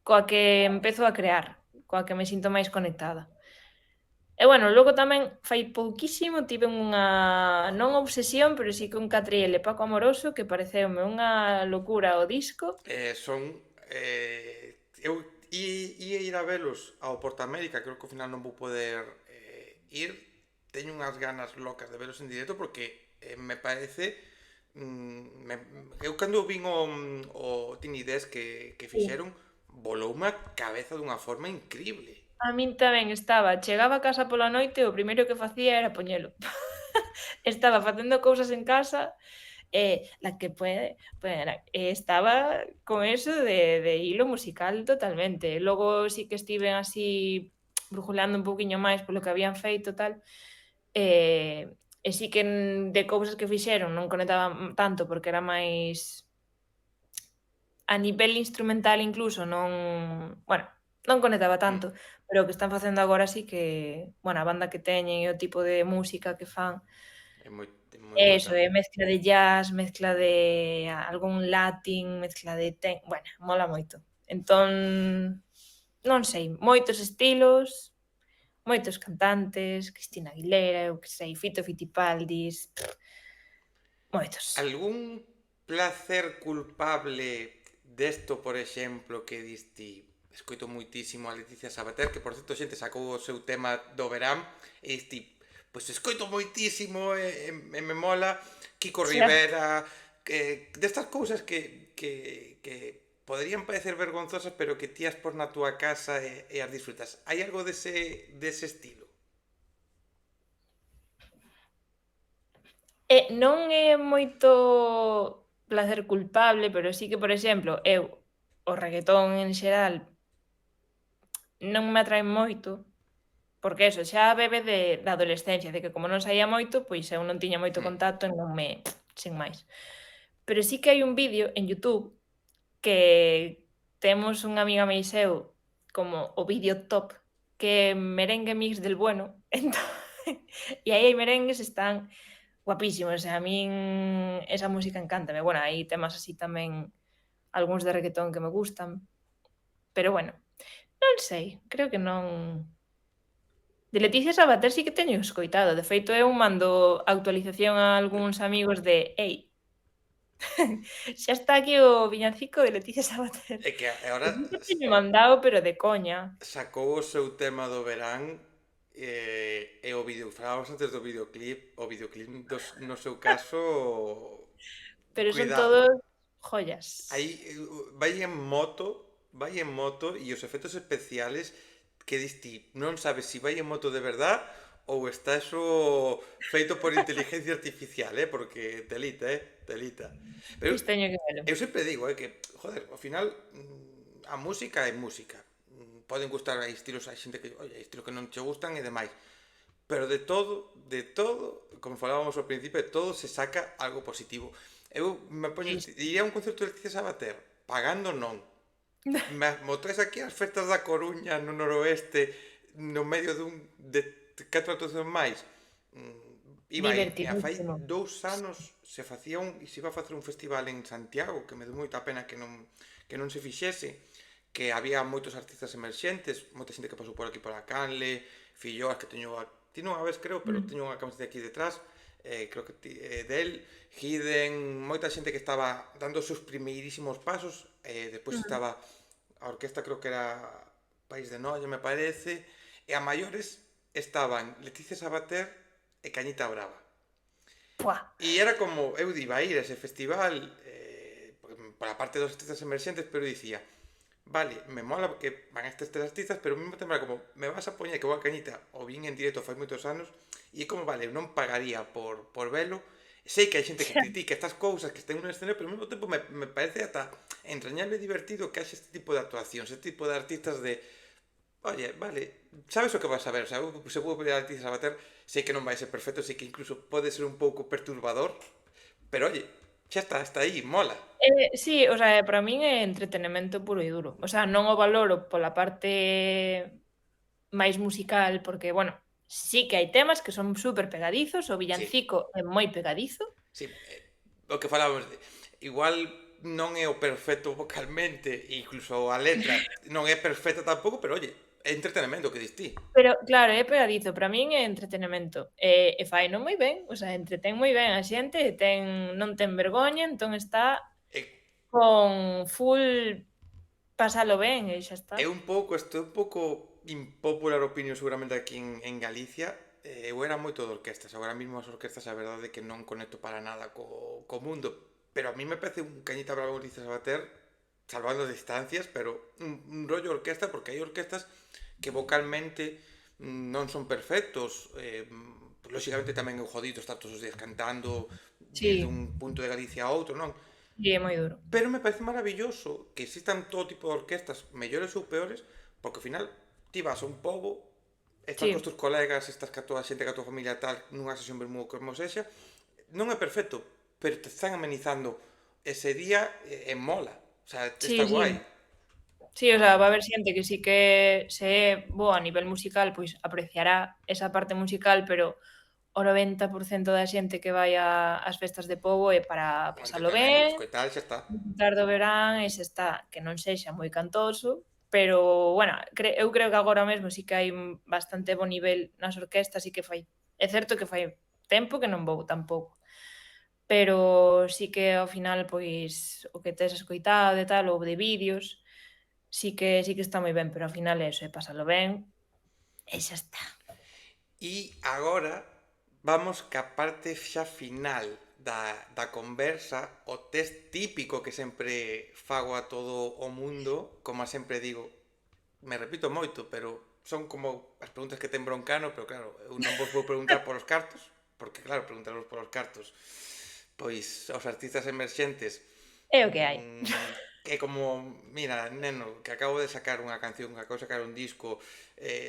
coa que empezo a crear, coa que me sinto máis conectada. E bueno, logo tamén fai pouquísimo tiven unha non obsesión, pero si que un Catriel e Paco Amoroso que pareceume unha locura o disco. Eu ia ir a velos ao Portamérica, creo que ao final non vou poder ir. Teño unhas ganas locas de velos en directo porque me parece eu cando vin o Tiny Desk que Sí. fixeron, voloume a cabeza dunha forma increíble. A min tamén chegaba a casa pola noite e o primeiro que facía era poñelo. Estaba facendo cousas en casa, la que puede, estaba con eso de hilo musical totalmente. Logo sí que estiven así brujuleando un pouquiño máis polo que habían feito tal, e sí que de cousas que fixeron non conectaba tanto porque era máis a nivel instrumental incluso non, bueno, non conectaba Mm, tanto, pero o que están facendo agora sí que, bueno, a banda que teñen e o tipo de música que fan, é moi eso, brutal. é mezcla de jazz, mezcla de algún latín, mezcla de bueno, mola moito. Entón, non sei, moitos estilos, moitos cantantes, Cristina Aguilera, eu que sei, Fito Fitipaldis, moitos. Algún placer culpable desto, por exemplo, que diste escoito moitísimo a Leticia Sabater, que por certo xente sacou o seu tema do verán, e diste, pois escoito moitísimo e me mola Kiko Xa. Rivera, destas cousas que poderían parecer vergonzosas, pero que tías por na túa casa e as disfrutas. Hai algo dese estilo? Non é moito placer culpable, pero sí que, por exemplo, eu o reguetón en xeral non me atrae moito, porque eso, xa bebe da adolescencia, de que como non saía moito, pois eu non tiña moito Hmm. contacto e non me sen máis. Pero sí que hai un vídeo en YouTube que temos unha amiga máis eu como o vídeo top que é merengue mix del bueno, entón e aí hai merengues están guapísimos, e a min esa música encántame. Bueno, hai temas así tamén, algúns de reguetón que me gustan, pero bueno, non sei, creo que non. De Leticia Sabater sí que teño escoitado, de feito eu mando actualización a algúns amigos de: "Ei, xa está aquí o viñancico de Leticia Sabater". É que E agora sí que teño mandado, pero de coña. sacou o seu tema do verán e o vídeo, falábamos antes do videoclip no seu caso, Pero son cuidado. todos joyas. Aí vai en moto e os efectos especiales que dis ti, non sabes se vai en moto de verdad ou está eso feito por inteligencia artificial, porque telita, telita. Pero Pois teño que velo. eu sempre digo, que, joder, ao final a música é música. Poden gustar, hai estilos, hai xente que, oye, hai estilos que non che gustan e demais. Pero de todo, como falábamos ao principio, de todo se saca algo positivo. Eu me poño, Sí, sí. iría a un concerto de Leticia Sabater, pagando non. Me traes aquí as festas da Coruña no noroeste, no medio de 4 actuacións máis. Iba aí, e a fai Divertidísimo. 2 anos se facía e se iba a facer un festival en Santiago, que me deu moita pena que non se fixese, que había moitos artistas emerxentes, moita xente que pasou por aquí pola Canle, Filloas, que teño ti non a ves creo, pero Mm. teño unha camiseta aquí detrás, creo que del, Hiden, moita xente que estaba dando os seus primeirísimos pasos, despois Mm. estaba a orquesta, creo que era País de Noia, me parece, e a maiores estaban Leticia Sabater e Cañita Brava. Puah. E era como, eu iba a ir a ese festival pola parte dos artistas emerxentes, pero dicía, vale, me mola que van estes tres artistas, pero ao mesmo tempo era como, me vas a poñer que vou a Cañita o vin en directo fai moitos anos, e é como, vale, eu non pagaría por velo, sei que hai xente que critica estas cousas, que estén nun escenario, pero ao mesmo tempo me parece ata entrañable e divertido que haxe este tipo de actuacións, este tipo de artistas de, oye, vale, sabes o que vas a ver, o sea, se vou ver a Leticia Sabater, sei que non vai ser perfecto, sei que incluso pode ser un pouco perturbador, pero oye, xa está aí, mola. Sí, o sea, para min é entretenemento puro e duro. O sea, non o valoro pola parte máis musical, porque, bueno, sí que hai temas que son super pegadizos, o Sí, villancico é moi pegadizo, sí, o que falábamos igual non é o perfecto vocalmente, e incluso a letra non é perfecta tampouco, pero oye, é entretenimento o que dis ti. pero claro, é pegadizo, para min é entretenemento. E faino moi ben, o sea, entretén moi ben a xente, e non ten vergoña, entón está E con full pasalo ben e xa está. estou un pouco impopular opinión seguramente aquí en Galicia. Eu era moito de orquestas, agora mesmo as orquestas a verdade é que non conecto para nada co mundo, pero a mí me parece un Cañita Brava e Ulises Sabater, salvando distancias, pero un rollo orquesta, porque hai orquestas que vocalmente non son perfectos, lóxicamente tamén é jodido estar todos os días cantando desde Sí, un punto de Galicia a outro, non? sí, é moi duro. Pero me parece maravilloso que existan todo tipo de orquestas, mellores ou peores, porque ao final ti vas a un pobo, estás cos Sí, teus colegas, estás ca toda a xente, ca tua familia tal, nunha sesión vermú como sexa, non é perfecto, pero te están amenizando ese día e mola. O sea, está sí, guai. sí. Sí, o sea, va a haber xente que sí que se é boa a nivel musical, pois apreciará esa parte musical, pero o 90% da xente que vai ás festas de pobo é para O pasalo entretemento, ben, escoitar, xa está. disfrutar do verán e xa está, que non sexa moi cantoso, pero, bueno, eu creo que agora mesmo sí que hai bastante bo nivel nas orquestas, e que fai é certo que fai tempo que non vou tampouco, pero sí que ao final, pois, o que tes escoitado e tal, ou de vídeos, sí que está moi ben, pero ao final é eso, é pasalo ben e xa está. E agora vamos ca parte xa final da conversa, o test típico que sempre fago a todo o mundo, como sempre digo, me repito moito, pero son como as preguntas que ten Broncano, pero claro, eu non vos vou preguntar polos cartos, porque claro, preguntaros polos cartos, pois aos artistas emerxentes, É o que hai. é como, mira, neno, que acabo de sacar unha canción, que acabo de sacar un disco,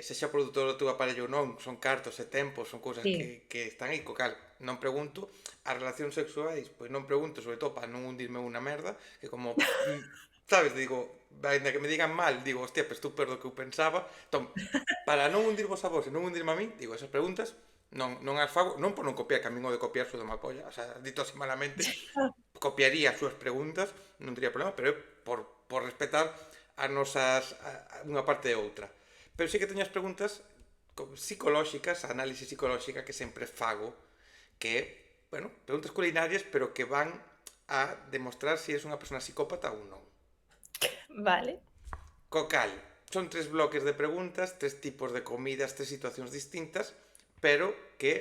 sexa produtor do teu aparello ou non, son cartos e tempos, son cousas Sí, que están aí, co cal non pregunto. As relacións sexuais, pois non pregunto, sobre todo para non hundirme unha merda, que como sabes, digo, ainda que me digan mal, digo, hostia, pues estúpido do que eu pensaba. Entón, para non hundirvos a vos e non hundirme a min, digo, esas preguntas non as fago, non por non copiar, que a min o de copiar sou de má polla, o sea, dito así malamente, copiaría as súas preguntas, non teria problema, pero é por respetar as nosas unha parte e outra. Pero sí que teño as preguntas psicolóxicas, a análise psicolóxica que sempre fago, que é, bueno, preguntas culinarias, pero que van a demostrar se es unha persona psicópata ou non. Vale. Co cal, son tres bloques de preguntas, tres tipos de comidas, tres situacións distintas, pero que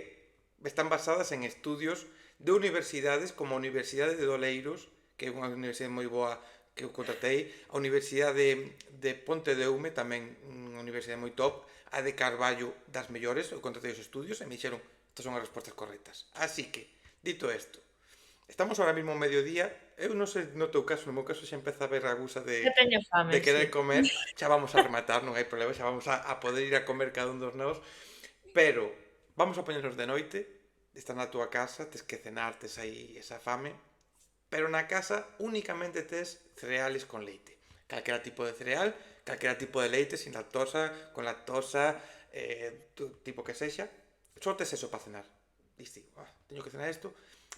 están basadas en estudios de universidades como a Universidade de Doleiros, que é unha universidade moi boa que eu contratei, a Universidade de Ponte de Eume, tamén unha universidade moi top, a de Carballo das mellores, eu contratei os estudios e me dixeron estas son as respostas correctas. Así que, dito isto, estamos ahora mismo mediodía, eu non sei no teu caso, no meu caso xa empeza a ver a gusa Xa teño de fame, sí. querer comer, xa vamos a rematar, non hai problema, xa vamos a poder ir a comer cada un dos nós, pero vamos a poñernos de noite, estás na túa casa, tes que cenar, tes aí esa fame, pero na casa únicamente tes cereales con leite. Calquera tipo de cereal, calquera tipo de leite, sin lactosa, con lactosa, tipo que sexa, só tes eso para cenar. Diste, teño que cenar isto,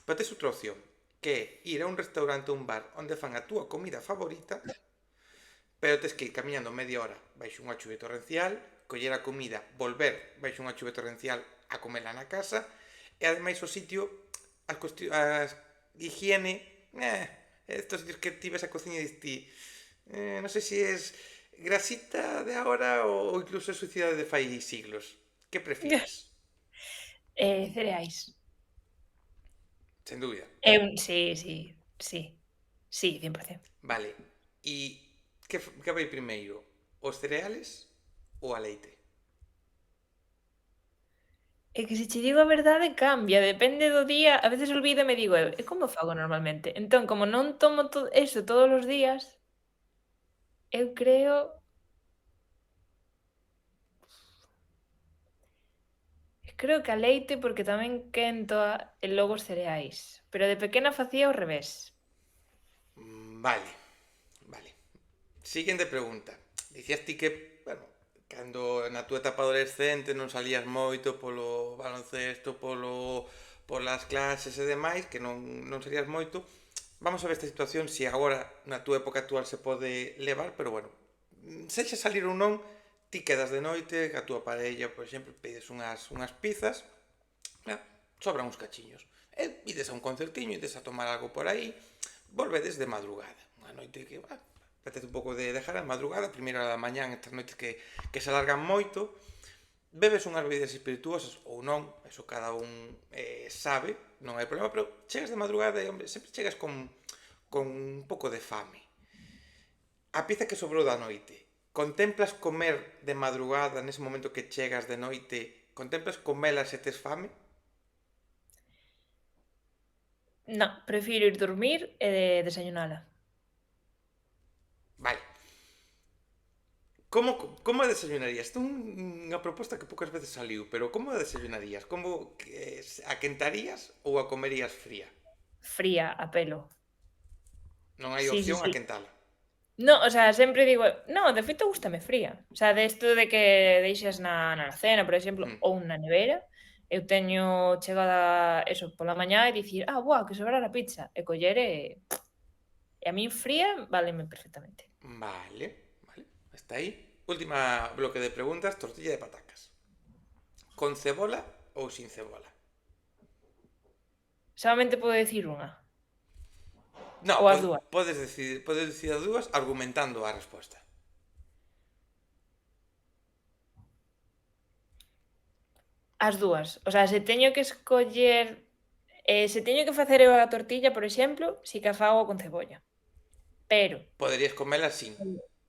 pero tes outra opción, que é ir a un restaurante ou un bar onde fan a túa comida favorita, pero tes que ir camiñando media hora baixo unha chuve torrencial, coller a comida, volver baixo unha chuve torrencial a comela na casa, e ademais o sitio, as higiene, estos sitios que ti ves a cociña e ti, non sei se es grasita de agora ou incluso é suciedade de fai siglos. Que prefires? Cereais. Sen dúbida. Sí, sí, sí. Sí, 100%. Vale. E que vai primeiro? Os cereales ou a leite? É que se che digo a verdade cambia, depende do día, a veces olvídome e digo eu: "E como fago normalmente?". Entón, como non tomo eso todos os días, eu creo que a leite porque tamén quento e logo os cereais, pero de pequena facía ao revés. Vale, vale. Siguiente pregunta. Dicías ti que, bueno, cando na túa etapa adolescente non salías moito polo baloncesto, polas clases e demais, que non salías moito. Vamos a ver esta situación se agora na túa época actual se pode levar, pero bueno, sexa salir ou non, ti quedas de noite, a túa parella, por exemplo, pides unhas pizzas, sobran uns cachiños. E ides a un concertiño, ides a tomar algo por aí, volvedes de madrugada. Unha noite que, apetece un pouco de dejar a madrugada, primeira hora da mañán, estas noites que se alargan moito, bebes unhas bebidas espirituosas ou non, eso cada un sabe, non hai problema, pero chegas de madrugada e, hombre, sempre chegas con un pouco de fame. A pizza que sobrou da noite, contemplas comer de madrugada nese momento que chegas de noite, contemplas comela se tes fame? Non, prefiro ir dormir e desayunala. Vale. Como a desayunarías? Isto é unha proposta que poucas veces saliu, pero como a desayunarías? Como a quentarías ou a comerías fría? Fría, a pelo. Non hai Sí, sí, opción a sí. quentala. No, o sea, sempre digo no, de feito gústame fría. O sea, de isto de que deixas na alacena, por exemplo, Mm, ou na nevera, eu teño chegada eso, pola mañá e dicir: "Ah, buah, que sobrara pizza", e coller e a min fría váleme perfectamente. vale, vale. Está aí. Última bloque de preguntas, tortilla de patacas. Con cebola ou sin cebola? Solamente podo dicir unha, No, ou as dúas. podes decir as dúas argumentando a resposta. As dúas. O sea, se teño que escoller, se teño que facer eu a tortilla, por exemplo, si que a fago con cebolla. Pero Poderías comela sin.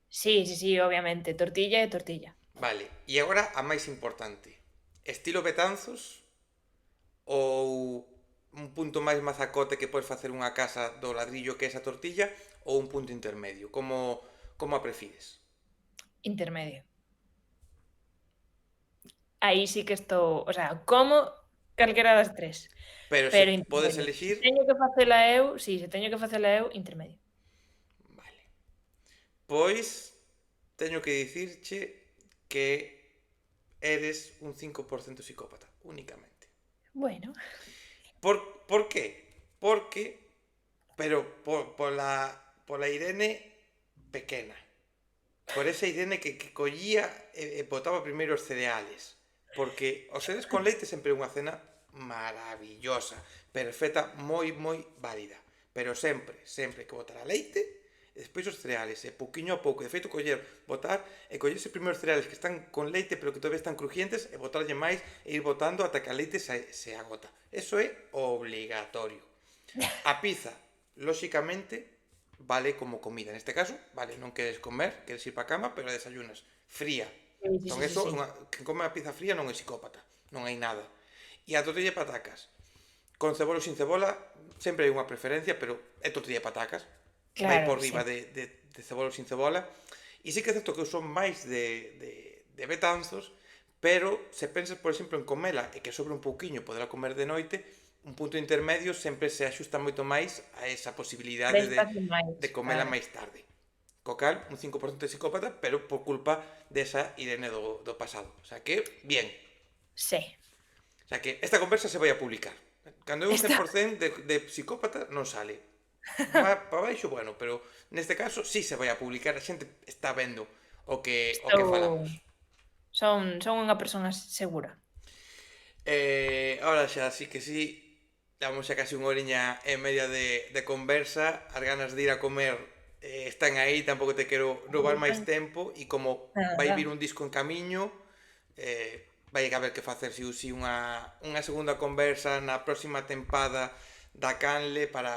sí, sí, sí, obviamente, tortilla é tortilla. Vale. E agora a máis importante. Estilo Betanzos ou un punto máis mazacote que podes facer unha casa do ladrillo que é esa tortilla ou un punto intermedio? Como a prefires? Intermedio. Aí sí que estou, o sea, como calquera das tres, Pero se pero podes intermedio. Se elegir, teño que facela eu, si, se teño que facela eu, intermedio. vale. Pois teño que dicirche que eres un 5% psicópata, únicamente. Bueno, Por qué? Porque, pero pola Irene pequena. Por esa Irene que collía e botaba primeiro os cereales. Porque os cereales con leite sempre é unha cena maravillosa, perfecta, moi válida. Pero sempre, sempre que botar a leite, e despois os cereales, e pouquiño a pouco, de feito coller, botar e collerse primeiro os cereales que están con leite pero que todavía están crujientes e botarlle máis e ir botando ata que a leite se agota. Eso é obligatorio. A pizza, lóxicamente, vale como comida. Neste caso, vale, non queres comer, queres ir para a cama, pero desayunas fría. sí, sí, Entón, sí, sí, eso, sí. quen come a pizza fría non é psicópata. Non hai nada. E a tortilla de patacas, con cebola ou sin cebola, sempre hai unha preferencia, pero é tortilla de patacas. Vai Claro, por sí. riba de cebola ou sin cebola. E sí que é certo que eu son máis de Betanzos, pero se pensas, por exemplo, en comela e que sobre un pouquiño poderá comer de noite, un punto intermedio sempre se axusta moito máis a esa posibilidade Préstase de máis, comela claro. máis tarde. Co cal, un 5% de psicópata, pero por culpa desa Irene do pasado. O sea que, bien. Sí. O sea que esta conversa se vai a publicar. Cando é un Está 100% de psicópata non sale. Para baixo, bueno, pero neste caso sí se vai a publicar, a xente está vendo o que estou falamos. son unha persoa segura. Ahora xa, sí que sí, damos xa casi unha horiña e media de conversa, as ganas de ir a comer están aí, tampouco te quero roubar máis tempo, e como vai Nada. vir un disco en camiño, vai haber que facer si unha segunda conversa na próxima tempada da Canle para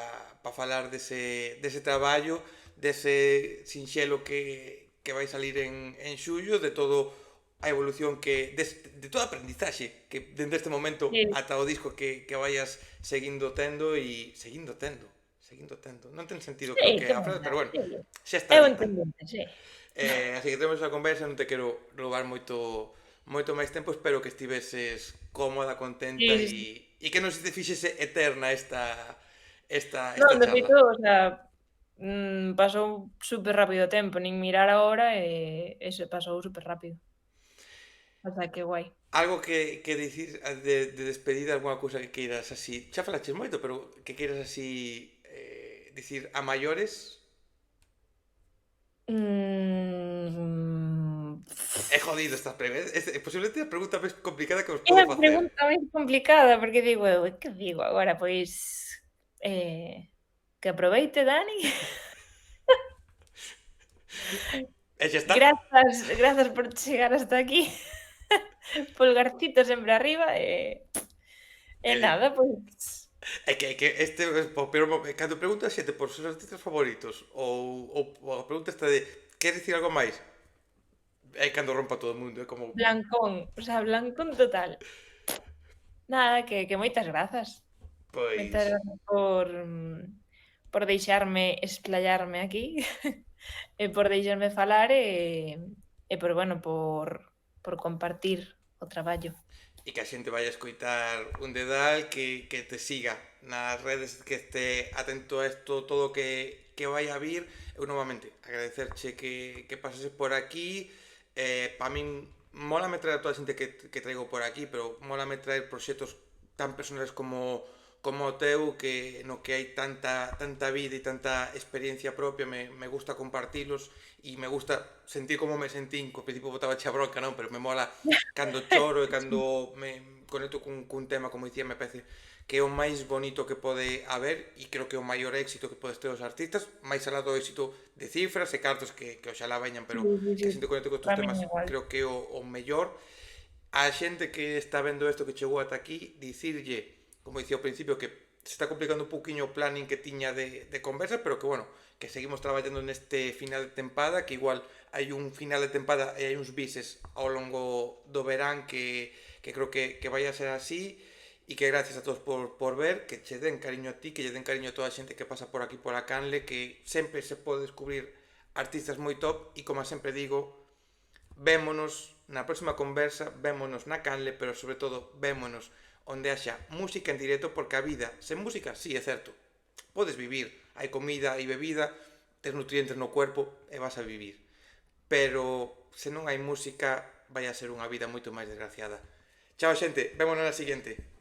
falar dese traballo, dese sinxelo que vai salir en xullo, de todo a evolución de toda a aprendizaxe que dende este momento Sí, ata o disco que vayas seguindo tendo. Non ten sentido, creo sí, que que a máis frase, dá, pero bueno, sí. xa está Eu dita. entendente, sí. Así que temos a conversa, non te quero roubar moito máis tempo, espero que estiveses cómoda, Sí, contenta sí, sí. e que non se te fixese eterna esta Non, de charla. feito, o sea, pasou super rápido o tempo, nin mirar a hora e se pasou super rápido. O sea, que guai. Algo que dicir de despedida, algunha cousa que queiras así, xa falaches moito, pero que queiras así dicir a maiores. Mm, É jodido esta pregunta, é posiblemente a pregunta máis complicada que vos é podo a facer. pregunta máis complicada, porque digo eu, que digo agora? Pois, que aproveite, Dani. E xa está. Grazas por chegar hasta aquí. Pulgarcito sempre arriba e E, nada, pois é que este, pero cando preguntas xente por seus artistas favoritos ou a pregunta esta de queres dicir algo máis? É cando rompa todo o mundo, é como blancón, o sea, blancón total. Nada, que moitas grazas. pois Moitas grazas por deixarme explayarme aquí e por deixarme falar e por, bueno, por compartir o traballo. e que a xente vai a escoitar un dedal que te siga nas redes, que este atento a isto todo que vai a vir. Eu novamente agradecerche que pases por aquí. Para min mólame traer a toda a xente que traigo por aquí, pero mólame traer proxectos tan personales como o teu, que no que hai tanta vida e tanta experiencia propia, me gusta compartilos e me gusta sentir como me sentín, co principio botaba xa bronca, non, pero me mola cando choro e cando me conecto cun tema, como dicía, me parece que é o máis bonito que pode haber, e creo que é o maior éxito que podes ter os artistas, máis alá do éxito de cifras e cartos que oxalá veñan, Sí, pero sí, que sí. a xente conecte con estes Para min temas igual. creo que é o mellor. A xente que está vendo isto, que chegou ata aquí, dicirlle, como dicía ao principio, que se está complicando un poquinho o planning que tiña de conversa, pero que bueno, que seguimos traballando neste final de tempada, que igual hai un final de tempada e hai uns bises ao longo do verán que creo que vai a ser así, e que gracias a todos por ver, que che den cariño a ti, que lle den cariño a toda a xente que pasa por aquí por a Canle, que sempre se pode descubrir artistas moi top, e como sempre digo, vémonos na próxima conversa, vémonos na Canle, pero sobre todo vémonos onde haxa música en directo, porque a vida sen música, sí, é certo, podes vivir, hai comida e bebida, tes nutrientes no cuerpo e vas a vivir. Pero se non hai música, vai a ser unha vida moito máis desgraciada. Chao, xente, vémonos na seguinte.